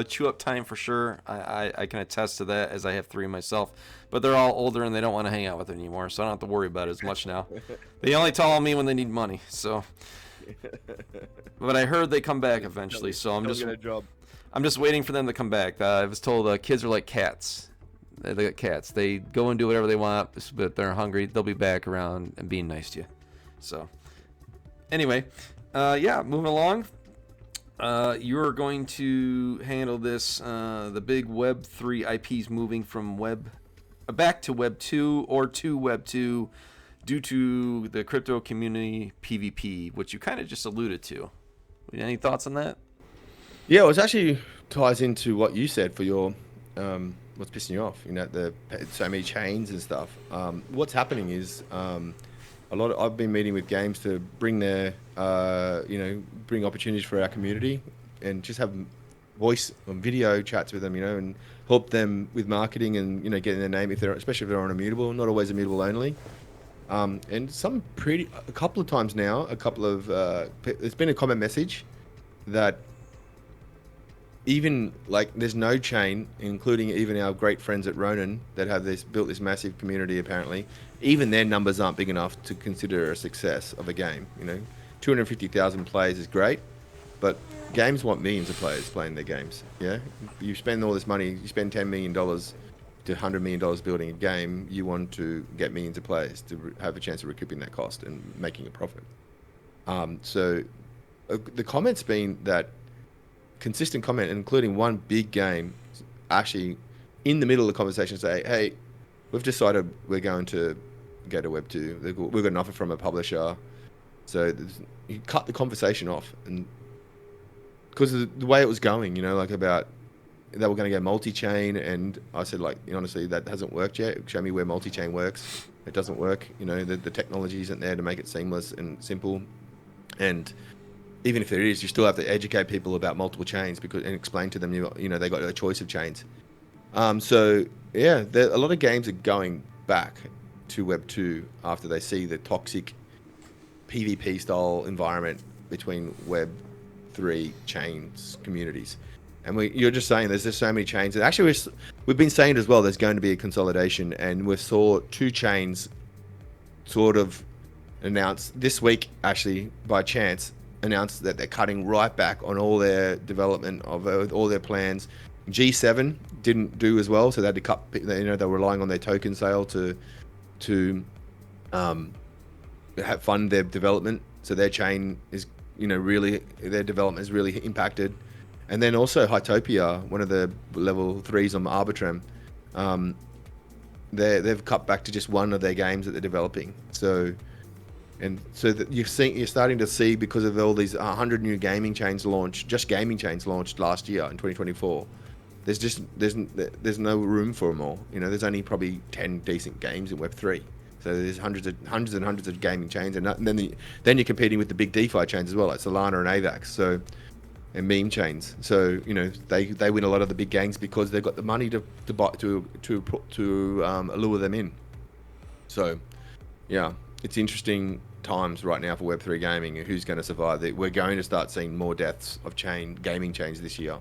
chew up time for sure. I can attest to that, as I have 3 myself, but they're all older and they don't want to hang out with it anymore, so I don't have to worry about it as much now. They only tell on me when they need money, so. But I heard they come back eventually, so I'm just waiting for them to come back. I was told kids are like cats. They got cats. They go and do whatever they want, but they're hungry. They'll be back around and being nice to you. So anyway, yeah, moving along. You're going to handle this, the big Web3 IPs moving from back to Web 2 or to Web 2 due to the crypto community PvP, which you kind of just alluded to. Any thoughts on that? Yeah, it was actually ties into what you said for your what's pissing you off. You know, so many chains and stuff. What's happening is I've been meeting with games to bring their you know, bring opportunities for our community, and just have voice or video chats with them, you know, and help them with marketing and, you know, getting their name, especially if they're on Immutable, not always Immutable only. And a couple of times now, there's been a comment message that even, like, there's no chain, including even our great friends at Ronin that have built this massive community, apparently, even their numbers aren't big enough to consider a success of a game. You know, 250,000 players is great, but games want millions of players playing their games. Yeah, you spend all this money, you spend $10 million to $100 million building a game, you want to get millions of players to have a chance of recouping that cost and making a profit. So the comment's been that consistent comment, including one big game, actually in the middle of the conversation say, hey, we've decided we're going to go to Web 2. We've got an offer from a publisher. So you cut the conversation off, and because of the way it was going, you know, like about they were going to go multi-chain, and I said, like, honestly, that hasn't worked yet. Show me where multi-chain works. It doesn't work. You know, the technology isn't there to make it seamless and simple. And even if there is, you still have to educate people about multiple chains and explain to them, you know, they got a choice of chains. So yeah, a lot of games are going back to Web 2 after they see the toxic PvP style environment between Web 3 chains communities. And you're just saying there's just so many chains. And actually, we've been saying as well, there's going to be a consolidation, and we saw 2 chains sort of announced this week, actually by chance, announced that they're cutting right back on all their development of all their plans. G7 didn't do as well, so they had to cut. They're relying on their token sale to fund their development. So their chain is, really, their development is really impacted. And then also Hytopia, one of the level 3s on Arbitrum, they've cut back to just one of their games that they're developing. So that you're starting to see, because of all these 100 new gaming chains launched last year in 2024. There's no room for them all. There's only probably 10 decent games in Web3. So there's hundreds and hundreds of gaming chains, and then you're competing with the big DeFi chains as well, like Solana and AVAX. And meme chains. So they win a lot of the big games because they've got the money to buy to lure them in. So yeah, it's interesting times right now for Web3 gaming. Who's going to survive? We're going to start seeing more deaths of gaming chains this year.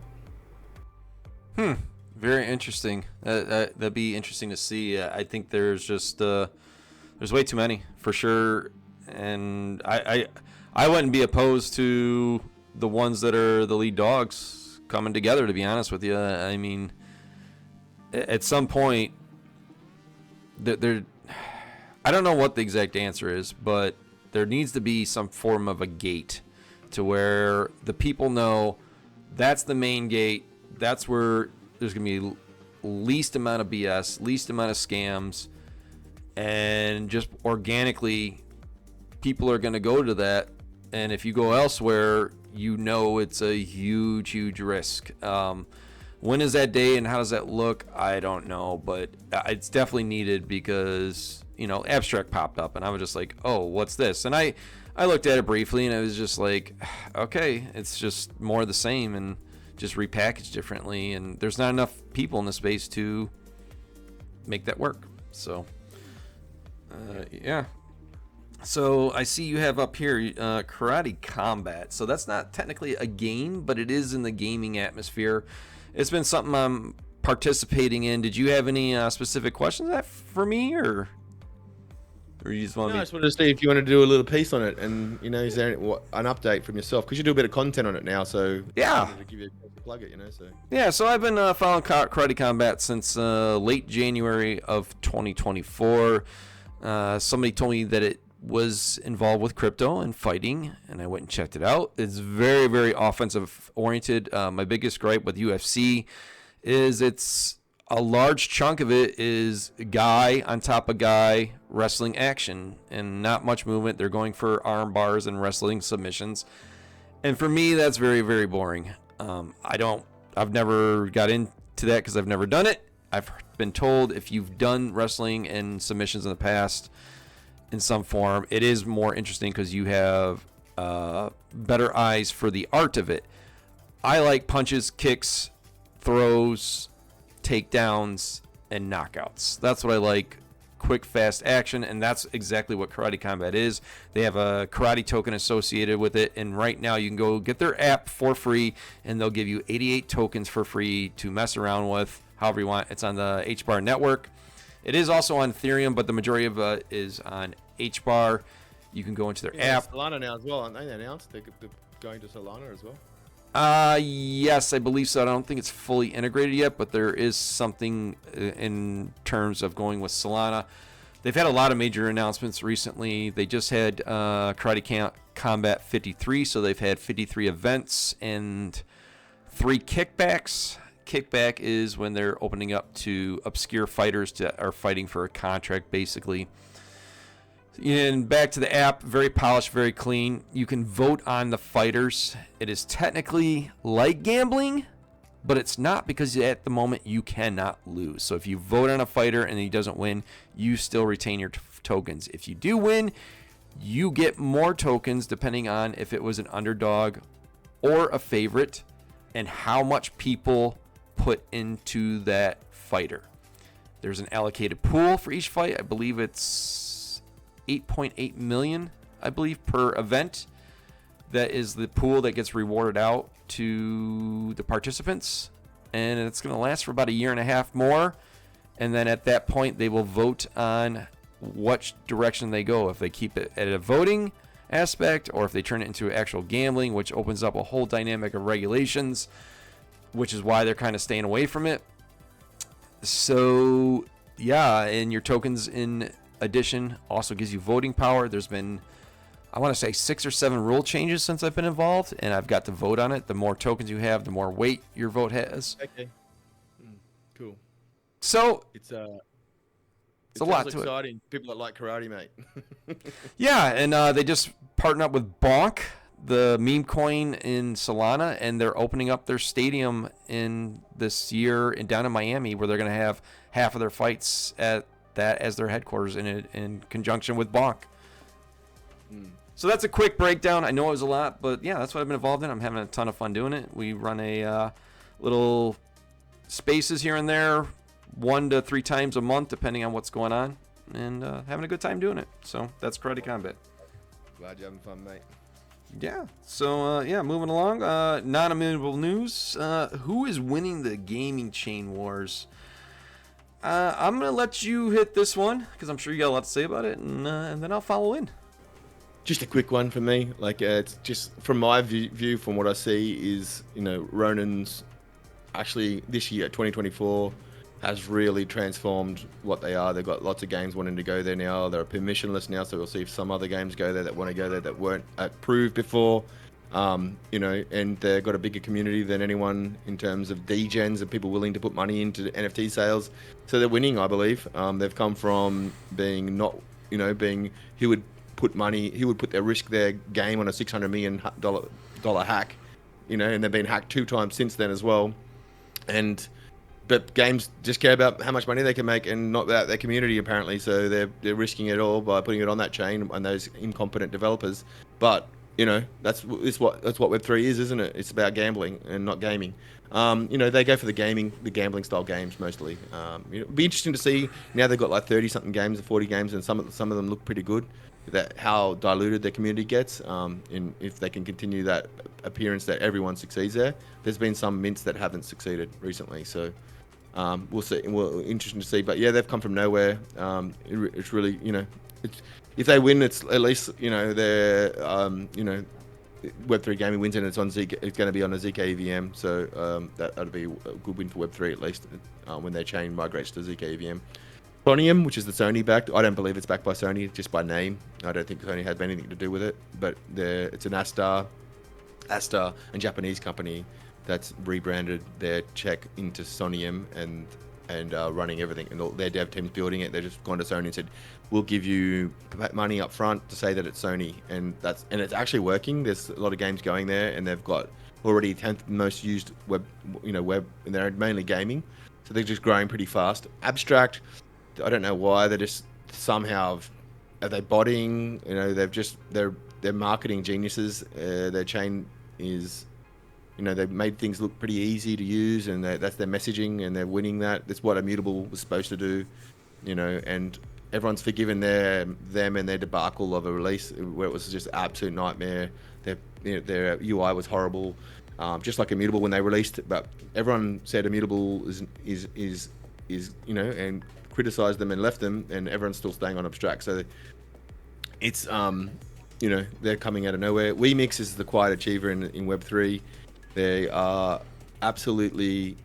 Very interesting. That'd be interesting to see. I think there's just there's way too many for sure, and I wouldn't be opposed to the ones that are the lead dogs coming together, to be honest with you. I mean, at some point, I don't know what the exact answer is, but there needs to be some form of a gate to where the people know that's the main gate. That's where there's going to be least amount of BS, least amount of scams, and just organically, people are going to go to that. And if you go elsewhere, it's a huge, huge risk. When is that day and how does that look? I don't know, but it's definitely needed because, Abstract popped up and I was just like, oh, what's this? And I looked at it briefly and I was just like, okay, it's just more of the same and just repackaged differently. And there's not enough people in the space to make that work. So, yeah. So I see you have up here Karate Combat. So that's not technically a game, but it is in the gaming atmosphere. It's been something I'm participating in. Did you have any specific questions for me, or you just want? I just wanted to see if you want to do a little piece on it, and is there an update from yourself? Because you do a bit of content on it now, so yeah. I wanted to give you a chance to plug it, So yeah, so I've been following Karate Combat since late January of 2024. Somebody told me that it was involved with crypto and fighting, and I went and checked it out. It's very, very offensive oriented. My biggest gripe with UFC is it's a large chunk of it is guy on top of guy wrestling action and not much movement. They're going for arm bars and wrestling submissions, and for me that's very, very boring. I've never got into that because I've never done it. I've been told if you've done wrestling and submissions in the past in some form, it is more interesting because you have better eyes for the art of it. I like punches, kicks, throws, takedowns, and knockouts. That's what I like. Quick, fast action, and that's exactly what Karate Combat is. They have a karate token associated with it, and right now you can go get their app for free, and they'll give you 88 tokens for free to mess around with however you want. It's on the HBAR network. It is also on Ethereum, but the majority of it is on HBAR. You can go into their app. Solana now as well, aren't they? Announced they're going to Solana as well. Yes, I believe so. I don't think it's fully integrated yet, but there is something in terms of going with Solana. They've had a lot of major announcements recently. They just had Karate Combat 53, so they've had 53 events and 3 kickbacks. Kickback is when they're opening up to obscure fighters that are fighting for a contract, basically. And back to the app, very polished, very clean. You can vote on the fighters. It is technically like gambling, but it's not because at the moment you cannot lose. So if you vote on a fighter and he doesn't win, you still retain your tokens. If you do win, you get more tokens depending on if it was an underdog or a favorite and how much people put into that fighter. There's an allocated pool for each fight. I believe it's 8.8 million, I believe, per event. That is the pool that gets rewarded out to the participants, and it's going to last for about a year and a half more. And then at that point, they will vote on what direction they go. If they keep it at a voting aspect, or if they turn it into actual gambling, which opens up a whole dynamic of regulations, which is why they're kind of staying away from it. So yeah, and your tokens in addition also gives you voting power. There's been, I want to say, 6 or 7 rule changes since I've been involved, and I've got to vote on it. The more tokens you have, the more weight your vote has. Okay. Cool. So It's a lot to exciting. People that like karate, mate. yeah, and they just partnered up with Bonk, the meme coin in Solana, and they're opening up their stadium in this year down in Miami, where they're going to have half of their fights at that as their headquarters in conjunction with Bonk. So that's a quick breakdown. I know it was a lot, but yeah, that's what I've been involved in. I'm having a ton of fun doing it. We run a little spaces here and there, 1 to 3 times a month, depending on what's going on, and having a good time doing it. So that's Karate Combat. Glad you're having fun, mate. Yeah. So yeah, moving along. Non-immutable news. Who is winning the gaming chain wars? I'm gonna let you hit this one because I'm sure you got a lot to say about it, and then I'll follow in. Just a quick one for me. Like, it's just from my view, from what I see, is, you know, Ronin's actually this year, 2024, has really transformed what they are. They've got lots of games wanting to go there now. They're permissionless now, so we'll see if some other games go there that want to go there that weren't approved before. You know, and they've got a bigger community than anyone in terms of degens and people willing to put money into NFT sales. So they're winning, I believe. They've come from being not, you know, being who would put their game on a $600 million hack, you know, and they've been hacked 2 times since then as well. But games just care about how much money they can make and not about their community, apparently. So they're risking it all by putting it on that chain and those incompetent developers. But you know, that's what Web3 is, isn't it? It's about gambling and not gaming. You know, they go for the gambling style games mostly. You know, it'll be interesting to see. Now they've got like 30 something games or 40 games, and some of them look pretty good. That how diluted their community gets, if they can continue that appearance that everyone succeeds there. There's been some mints that haven't succeeded recently, so we'll see. Well, interesting to see. But yeah, they've come from nowhere. It's really, you know, if they win, it's at least, you know, they're you know, Web3 gaming wins and it's on ZK. It's going to be on a ZK EVM, so that'll be a good win for Web3 at least when their chain migrates to ZK EVM. Sonium, which is the Sony backed. I don't believe it's backed by Sony, just by name. I don't think Sony had anything to do with it. But it's an Asta and Japanese company that's rebranded their check into Sonium and running everything. And all their dev team's building it. They've just gone to Sony and said, "We'll give you money up front to say that it's Sony," and it's actually working. There's a lot of games going there, and they've got already 10th most used web, and they're mainly gaming, so they're just growing pretty fast. Abstract. I don't know why they're just somehow are they botting? You know, they're marketing geniuses. Their chain is, you know, they've made things look pretty easy to use, and that's their messaging, and they're winning that. That's what Immutable was supposed to do, you know. And everyone's forgiven them and their debacle of a release where it was just an absolute nightmare. Their UI was horrible, just like Immutable when they released it. But everyone said Immutable is you know, and criticized them and left them, and everyone's still staying on Abstract. So it's you know, they're coming out of nowhere. WeMix is the quiet achiever in Web3. They are absolutely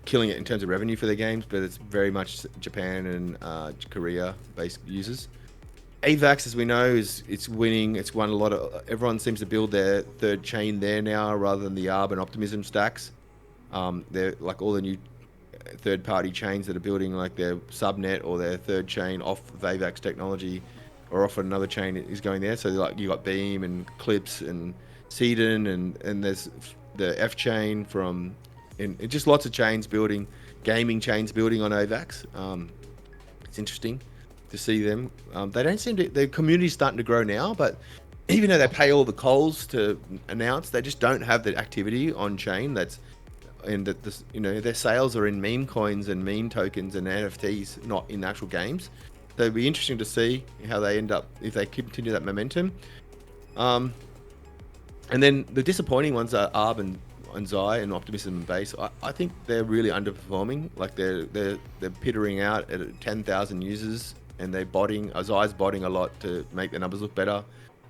killing it in terms of revenue for their games, but it's very much Japan and Korea based users. AVAX, as we know, it's winning. It's won a lot of. Everyone seems to build their third chain there now rather than the ARB and Optimism stacks. They're like all the new third-party chains that are building like their subnet or their third chain off of AVAX technology or off another chain is going there. So like you got Beam and Clips and Seedon and there's the F chain from, and just lots of chains building, gaming chains building on AVAX. It's interesting to see them. They don't seem to, their community's starting to grow now, but even though they pay all the calls to announce, they just don't have the activity on chain that's, and that this, you know, their sales are in meme coins and meme tokens and NFTs, not in actual games. So it'd be interesting to see how they end up if they continue that momentum. And then the disappointing ones are ARB and on Zai and Optimism and Base, I think they're really underperforming. Like they're pittering out at 10,000 users, and they're botting. Zai's botting a lot to make their numbers look better.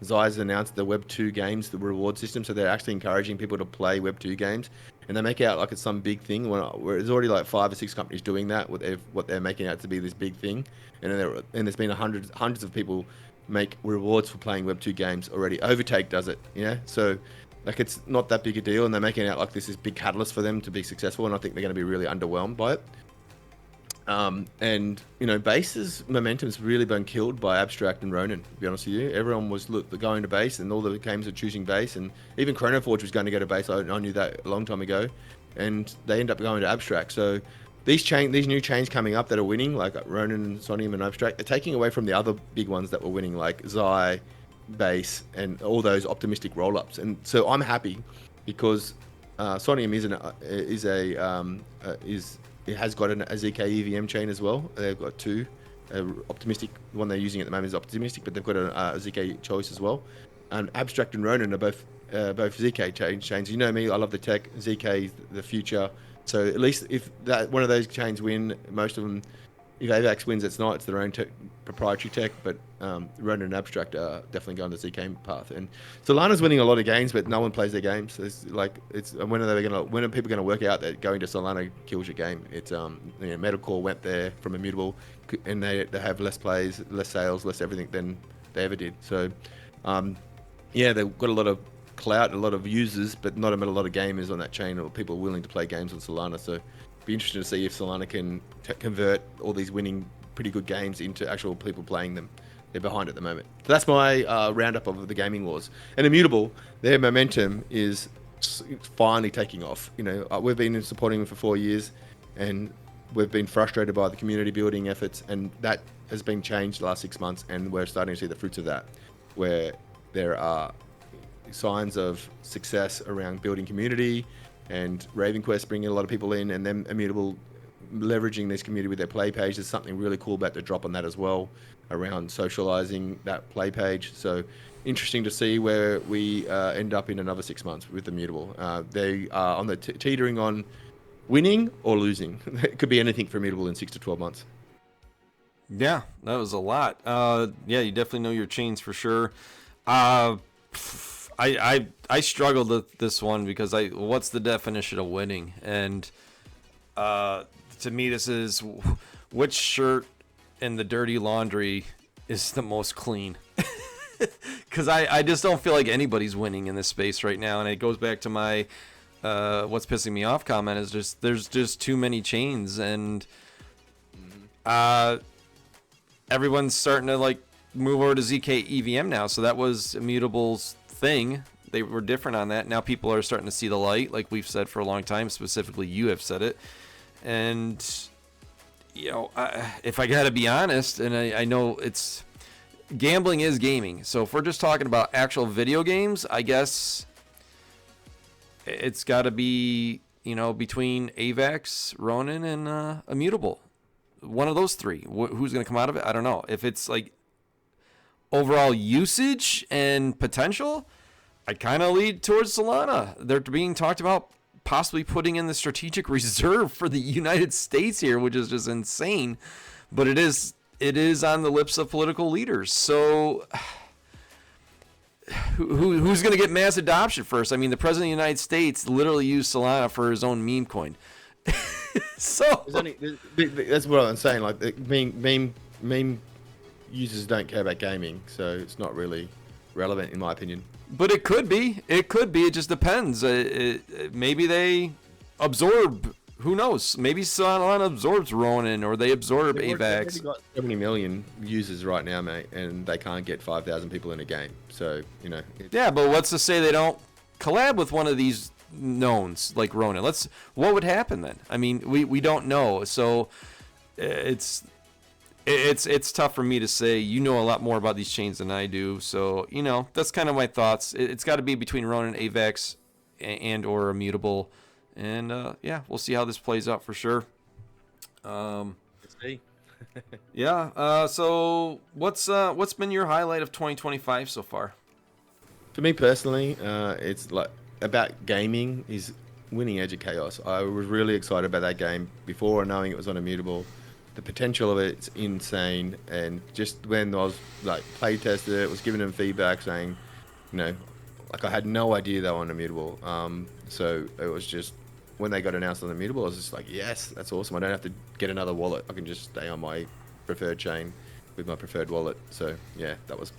Zai's announced the Web 2 games, the reward system, so they're actually encouraging people to play Web 2 games, and they make it out like it's some big thing. Where there's already like 5 or 6 companies doing that. What they're making out to be this big thing, and there's been hundreds of people make rewards for playing Web 2 games already. Overtake does it, so like it's not that big a deal, and they're making it out like this is big catalyst for them to be successful, and I think they're going to be really underwhelmed by it. And Base's momentum's really been killed by Abstract and Ronin, to be honest with you. Everyone was going to Base, and all the games are choosing Base, and even Chrono Forge was going to go to Base. I knew that a long time ago, and they end up going to Abstract. So these new chains coming up that are winning, like Ronin and Sonium and Abstract, are taking away from the other big ones that were winning, like Zai, Base, and all those optimistic roll-ups. And so I'm happy because Sonium it has got a ZK EVM chain as well. They've got 2 optimistic. The one they're using at the moment is optimistic, but they've got a ZK choice as well. And Abstract and Ronin are both ZK chains. You know me, I love the tech. ZK is the future. So at least if one of those chains win, most of them, if AVAX wins, it's their own proprietary tech, but Ronin and Abstract are definitely going the ZK path. And Solana's winning a lot of games, but no one plays their games. When are people going to work out that going to Solana kills your game? It's Metalcore went there from Immutable, and they have less plays, less sales, less everything than they ever did. So they've got a lot of clout, a lot of users, but not a lot of gamers on that chain, or people willing to play games on Solana. So be interesting to see if Solana can convert all these winning pretty good games into actual people playing them. They're behind at the moment. So that's my roundup of the gaming wars. And Immutable, their momentum is finally taking off. We've been supporting them for 4 years, and we've been frustrated by the community building efforts, and that has been changed the last 6 months, and we're starting to see the fruits of that, where there are signs of success around building community, and RavenQuest bringing a lot of people in, and then Immutable leveraging this community with their play page. There's something really cool about the drop on that as well, around socializing that play page. So interesting to see where we end up in another 6 months with Immutable. They are on the teetering on winning or losing. It could be anything for Immutable in 6 to 12 months. Yeah, that was a lot. You definitely know your chains for sure. I struggled with this one because what's the definition of winning? And to me, this is which shirt in the dirty laundry is the most clean. Because I just don't feel like anybody's winning in this space right now. And it goes back to my what's pissing me off comment is there's just too many chains, and everyone's starting to move over to ZK EVM now. So that was Immutable's thing. They were different on that. Now people are starting to see the light, like we've said for a long time. Specifically, you have said it. And if I gotta be honest, and I know gambling is gaming, so if we're just talking about actual video games, I guess it's got to be between AVAX, Ronin, and Immutable. One of those 3. Who's gonna come out of it? I don't know. If it's overall usage and potential, I kind of lead towards Solana. They're being talked about possibly putting in the strategic reserve for the United States here, which is just insane. But it is on the lips of political leaders. So who's going to get mass adoption first? I mean, the president of the United States literally used Solana for his own meme coin. So that's what I'm saying. Meme users don't care about gaming, so it's not really relevant in my opinion. But it could be. It just depends. Maybe they absorb. Who knows? Maybe Solana absorbs Ronin, or they absorb AVAX. They've already got 70 million users right now, mate, and they can't get 5,000 people in a game. So Yeah, but what's to say they don't collab with one of these knowns like Ronin? What would happen then? I mean, we don't know. So it's tough for me to say. You know a lot more about these chains than I do, so that's kind of my thoughts. It's got to be between Ronin, AVAX, and or Immutable, and we'll see how this plays out for sure. Let's see. So what's been your highlight of 2025 so far? For me personally, it's about gaming is winning Edge of Chaos. I was really excited about that game before knowing it was on Immutable. The potential of it's insane, and just when I was like play tested it, was giving them feedback saying, you know, like I had no idea they were on Immutable. So it was just when they got announced on Immutable, I was just like, yes, that's awesome. I don't have to get another wallet. I can just stay on my preferred chain with my preferred wallet. So yeah, that was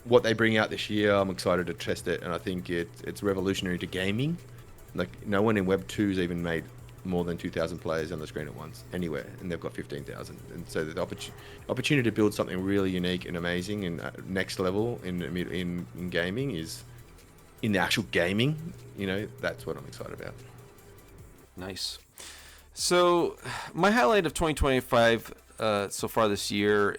what they bring out this year. I'm excited to test it, and I think it's revolutionary to gaming. Like no one in Web 2's even made more than 2,000 players on the screen at once anywhere, and they've got 15,000. And so the opportunity to build something really unique and amazing and next level in gaming is in the actual gaming. You know, that's what I'm excited about. Nice. So my highlight of 2025 so far this year,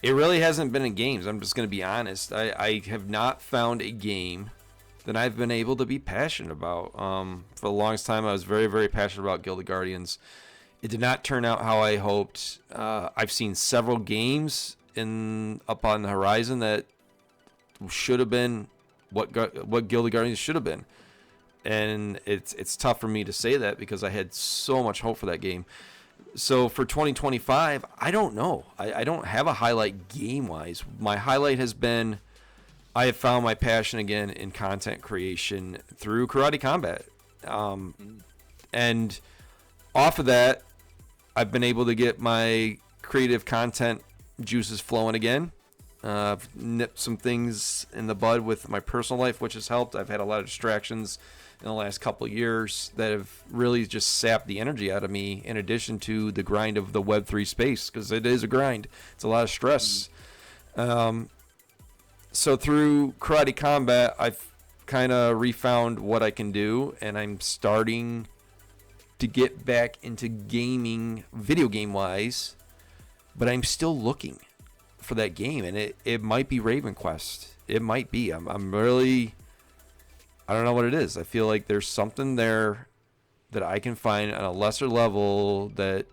it really hasn't been in games. I'm just going to be honest. I have not found a game that I've been able to be passionate about. For the longest time, I was very, very passionate about Guild of Guardians. It did not turn out how I hoped. I've seen several games up on the horizon that should have been what Guild of Guardians should have been. And it's tough for me to say that because I had so much hope for that game. So for 2025, I don't know. I don't have a highlight game-wise. My highlight has been I have found my passion again in content creation through Karate Combat. And off of that, I've been able to get my creative content juices flowing again. I've nipped some things in the bud with my personal life, which has helped. I've had a lot of distractions in the last couple of years that have really just sapped the energy out of me, in addition to the grind of the Web3 space, because it is a grind. It's a lot of stress. So through Karate Combat, I've kind of refound what I can do, and I'm starting to get back into gaming, video game-wise, but I'm still looking for that game, and it might be RavenQuest. It might be. I'm really... I don't know what it is. I feel like there's something there that I can find on a lesser level that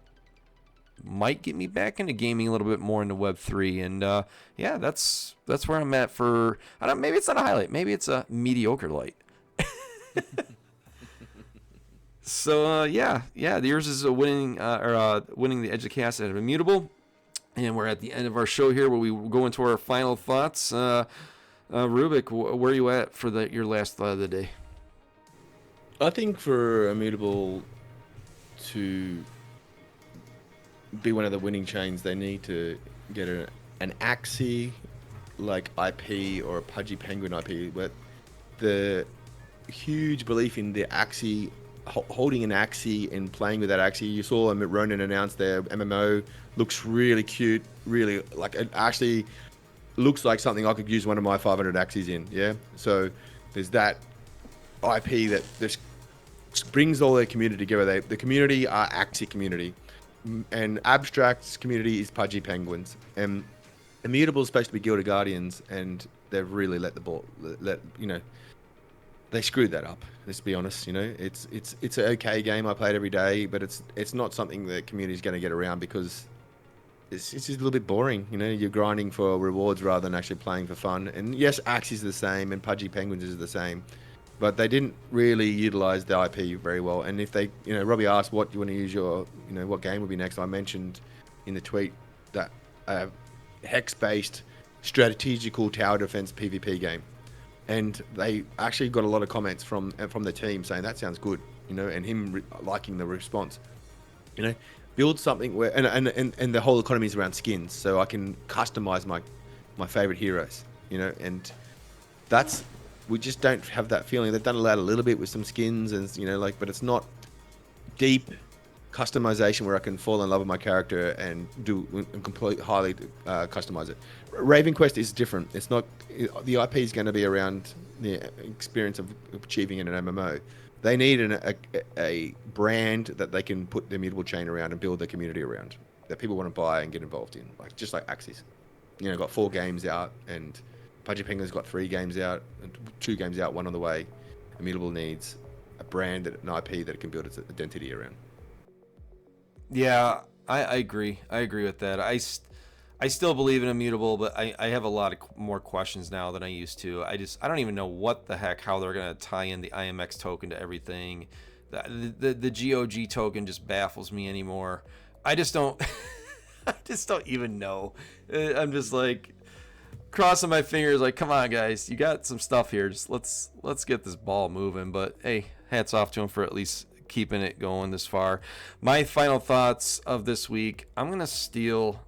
might get me back into gaming a little bit more into Web3. And yeah, that's where I'm at for... maybe it's not a highlight. Maybe it's a mediocre light. So yeah, yours is winning the Edge of Chaos out of Immutable. And we're at the end of our show here where we go into our final thoughts. Rubick, where are you at for your last thought of the day? I think for Immutable to be one of the winning chains, they need to get an Axie like IP or a Pudgy Penguin IP. But the huge belief in the Axie, holding an Axie and playing with that Axie. You saw Ronin announce their MMO. Looks really cute. Really, like, it actually looks like something I could use one of my 500 Axies in. Yeah. So there's that IP that just brings all their community together. The community are Axie community, and Abstract's community is Pudgy Penguins, and Immutable is supposed to be Guild of Guardians, and they've really let they screwed that up. Let's be honest. It's an okay game. I play it every day, but it's not something the community is going to get around because it's just a little bit boring. You're grinding for rewards rather than actually playing for fun. And yes, Axe is the same, and Pudgy Penguins is the same, but they didn't really utilize the IP very well. And if they, Robbie asked what you want to use what game would be next. I mentioned in the tweet that hex-based strategical tower defense PvP game. And they actually got a lot of comments from the team saying that sounds good, and him liking the response. Build something where and the whole economy is around skins, so I can customize my favorite heroes, and we just don't have that feeling. They've done a little bit with some skins and but it's not deep customization where I can fall in love with my character and highly customize it. RavenQuest is different. It's not, the IP is going to be around the experience of achieving in an MMO. They need a brand that they can put the Immutable chain around and build their community around, that people want to buy and get involved in, just like Axis. Got 4 games out, and Pudgy Penguin's got 3 games out, and 2 games out, 1 on the way. Immutable needs a brand, an IP that it can build its identity around. Yeah, I agree. I agree with that. I still believe in Immutable, but I have a lot of more questions now than I used to. I don't even know what the heck, how they're going to tie in the IMX token to everything. The GOG token just baffles me anymore. I just don't I just don't even know. I'm just like crossing my fingers like, come on guys, you got some stuff here. Just let's get this ball moving. But hey, hats off to them for at least keeping it going this far. My final thoughts of this week, I'm going to steal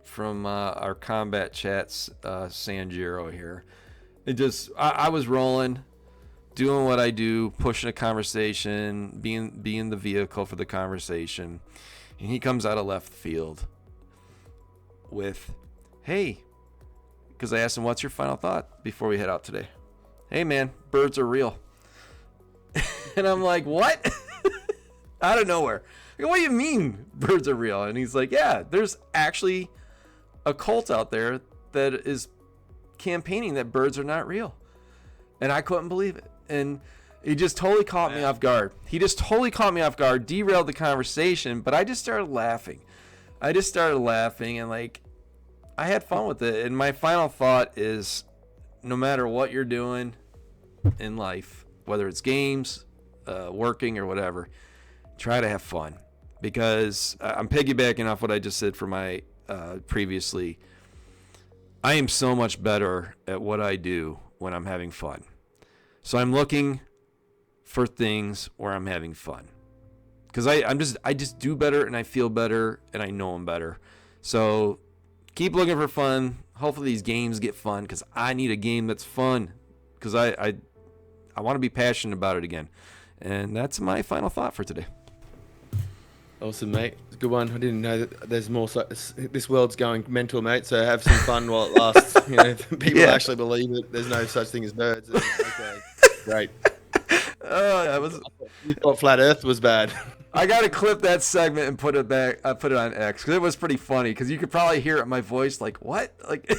from our combat chats, Sanjiro here. I was rolling, doing what I do, pushing a conversation, being the vehicle for the conversation, and he comes out of left field with, "Hey," because I asked him, "What's your final thought before we head out today?" "Hey man, birds are real." And I'm like, "What?" Out of nowhere. I go, "What do you mean birds are real?" And he's like, "Yeah, there's actually a cult out there that is campaigning that birds are not real." And I couldn't believe it. And he just totally caught me off guard. Derailed the conversation, but I just started laughing. And like, I had fun with it. And my final thought is, no matter what you're doing in life, whether it's games, working or whatever, try to have fun. Because I'm piggybacking off what I just said for my previously. I am so much better at what I do when I'm having fun. So I'm looking for things where I'm having fun, because I just do better and I feel better and I know I'm better. So keep looking for fun. Hopefully these games get fun, because I need a game that's fun, because I want to be passionate about it again. And that's my final thought for today. Awesome, mate. It's a good one. I didn't know that there's more. This world's going mental, mate. So have some fun while it lasts. People actually believe it. There's no such thing as birds. Okay, great. You thought flat Earth was bad. I gotta clip that segment and put it back. I put it on X, because it was pretty funny. Because you could probably hear it in my voice, like, what? Like,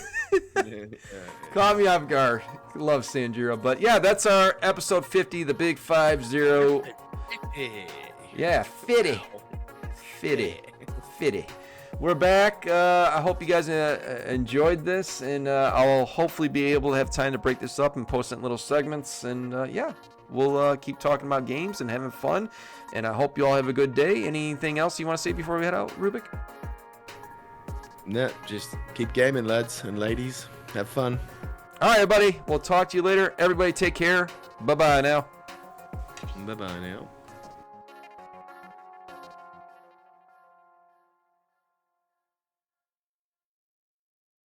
caught me off guard. Love Sanjiro. But yeah, that's our episode 50, the big 50. Yeah, 50. We're back. I hope you guys enjoyed this, and I'll hopefully be able to have time to break this up and post it in little segments. And yeah, we'll keep talking about games and having fun. And I hope you all have a good day. Anything else you want to say before we head out, Rubick? No, just keep gaming, lads and ladies. Have fun. All right, everybody. We'll talk to you later. Everybody take care. Bye-bye now. Bye-bye now.